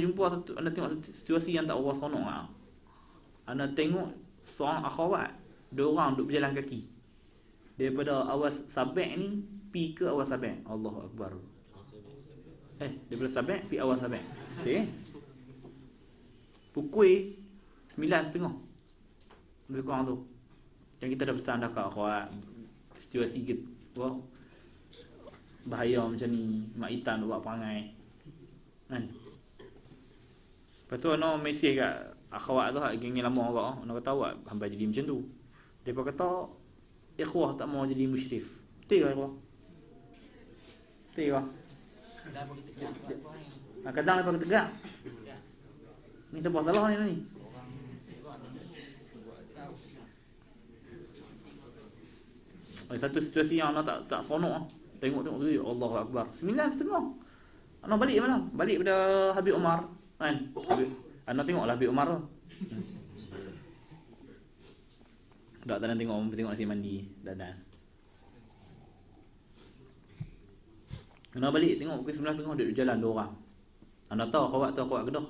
B: tengok situasi yang tak berapa seronok ah. Ana tengok seorang akhwat, dua orang duk berjalan kaki. Daripada Awas Sabek ni pi ke Awas Sabek. Allahu Akbar. Daripada Sabek pi Awas Sabek. Okey. Pukul 9.30. Lebih kurang tu. Dan kita dah pesan dah kat akhwat situasi gitu. Bahaya macam ni, mak Itan buat perangai kan. Lepas tu ana mesej kat akhwat tu hak geng lama agak. Ana kata awak hamba jadi macam tu. Depa kata ikhwah tak mau jadi musyrif. Betul ke ikhwah? Betul ke? Kadang lepas tegak. Ni siapa salah ni? Satu situasi yang ana tak seronok. Tengok tu, Allahu Akbar. 9.30. Ana balik mana? Balik pada Habib Umar kan. Ana tengoklah Habib Umar tu. Tak tengok nasi mandi dadan. Kena balik tengok pukul 9.30 duduk jalan 2 orang. Anda tahu akhwat tu akhwat Kedah.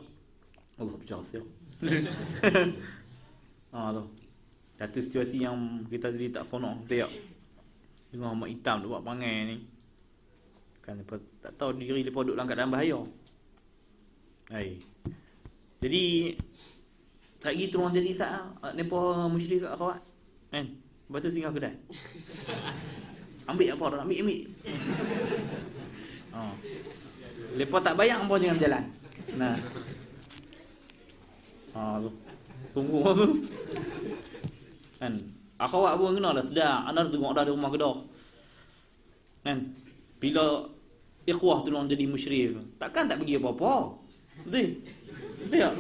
B: Allah bercakap siap. Tu. Satu situasi yang kita tadi tak seronok, betul tak? Dengan mak hitam tu buat pangai ni. Kan lepas tak tahu diri depa duduk dalam keadaan bahaya. Jadi tak lagi turun jadi sat depa musyrik kat akhwat. Kan? Lepas tu singgah kedai. Ambil apa dah? Ambil. Lepas tak bayang apa jangan berjalan. Nah. Tu. Tunggu tu. Kan. Akhwat pun kena dah sedar. Anda tengok dah di rumah Kedah. Kan. Bila ikhwah tu orang jadi musyrik, takkan tak bagi apa-apa. Betul? Betul tak?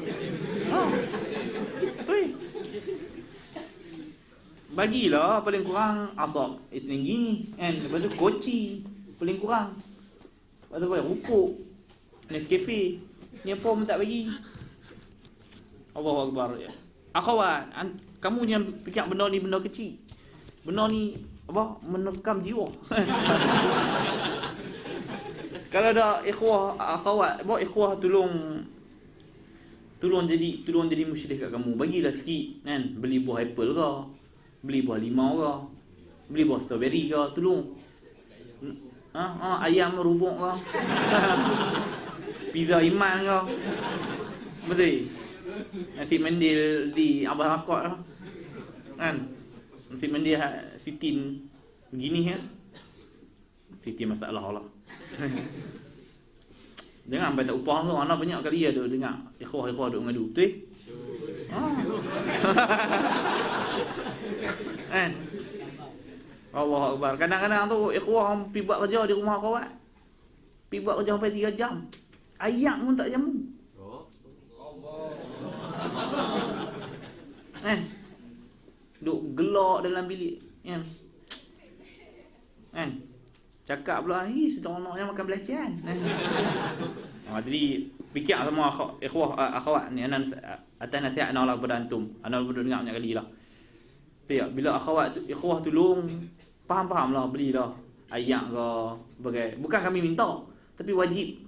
B: Betul. Bagilah paling kurang asap Isnin gini kan. Lepas tu koci paling kurang. Lepas tu paling rupuk Nescafe. Ni apa pun tak bagi. Allahu Akbar. Akhwat, kamu jangan fikir benda ni benda kecil. Benda ni apa? Menerkam jiwa. Kalau ada ikhwah akhwat, ikhwah tolong jadi musyrik kat kamu. Bagilah sikit kan. Beli buah apple ke, beli buah limau ke, beli buah strawberry ke, tolong. Ayam rubuk ke. Pizza Iman ke. Betul. Nasi mendil di Abah Rakot lah. Kan? Nasi mendil Sitin begini kan. Sitin masalah lah. Jangan sampai tak upah tu. Anak banyak kali ada dengar ikhwah duk ngadu. Betul? Kan? Allahu Akbar. Kadang-kadang tu ikhwah pergi buat kerja di rumah akhwat. Pergi buat kerja sampai 3 jam. Ayak pun tak jamu. Kan? Duk gelak dalam bilik. Kan? Cakap pula, seronoknya makan belacan. Jadi fikir sama akhwat ni atas nasihat ana lah kepada antum. Ana pun dengar banyak kali lah. Betul tak? Bila akhwat ikhwah tolong, faham-fahamlah, belilah ayak ke bagai. Bukan kami minta, tapi wajib.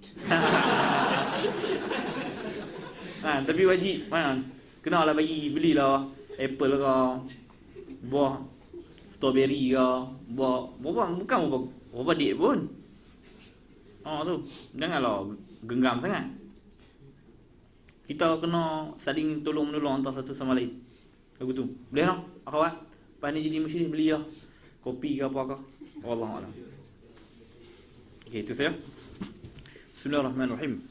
B: Tapi wajib. Kenalah belilah apple ke, buah strawberry ke, bukan berapa dik pun. Tu. Janganlah genggam sangat. Kita kena saling tolong-menolong antara satu sama lain. Lagu tu. Boleh tak? Akhwat, lepas ni jadi musyrik belilah kopi ke apa ke. Wallahualam. Okey, itu saja. Bismillahirrahmanirrahim.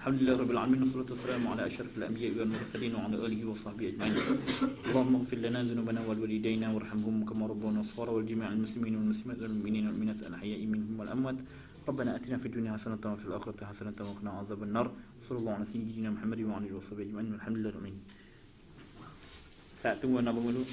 B: Alhamdulillahirabbil alamin wassalatu wassalamu ala asyrafil anbiya'i wal mursalin wa ala alihi wa sahbihi ajma'in. Allahumma ighfir lana dhunubana wal walidayna warhamhum kama rabbawna shaghira wal jami'al muslimin wal muslimat wal mu'minina wal mu'minat al ahya'i minhum wal amwat. ربنا آتنا في الدنيا حسنة وفي الآخرة حسنة وقنا عذاب النار. صلى الله على سيدنا محمد وعلى آله وصحبه أجمعين والحمد لله رب العالمين. Saat tunggu nak bangun dulu.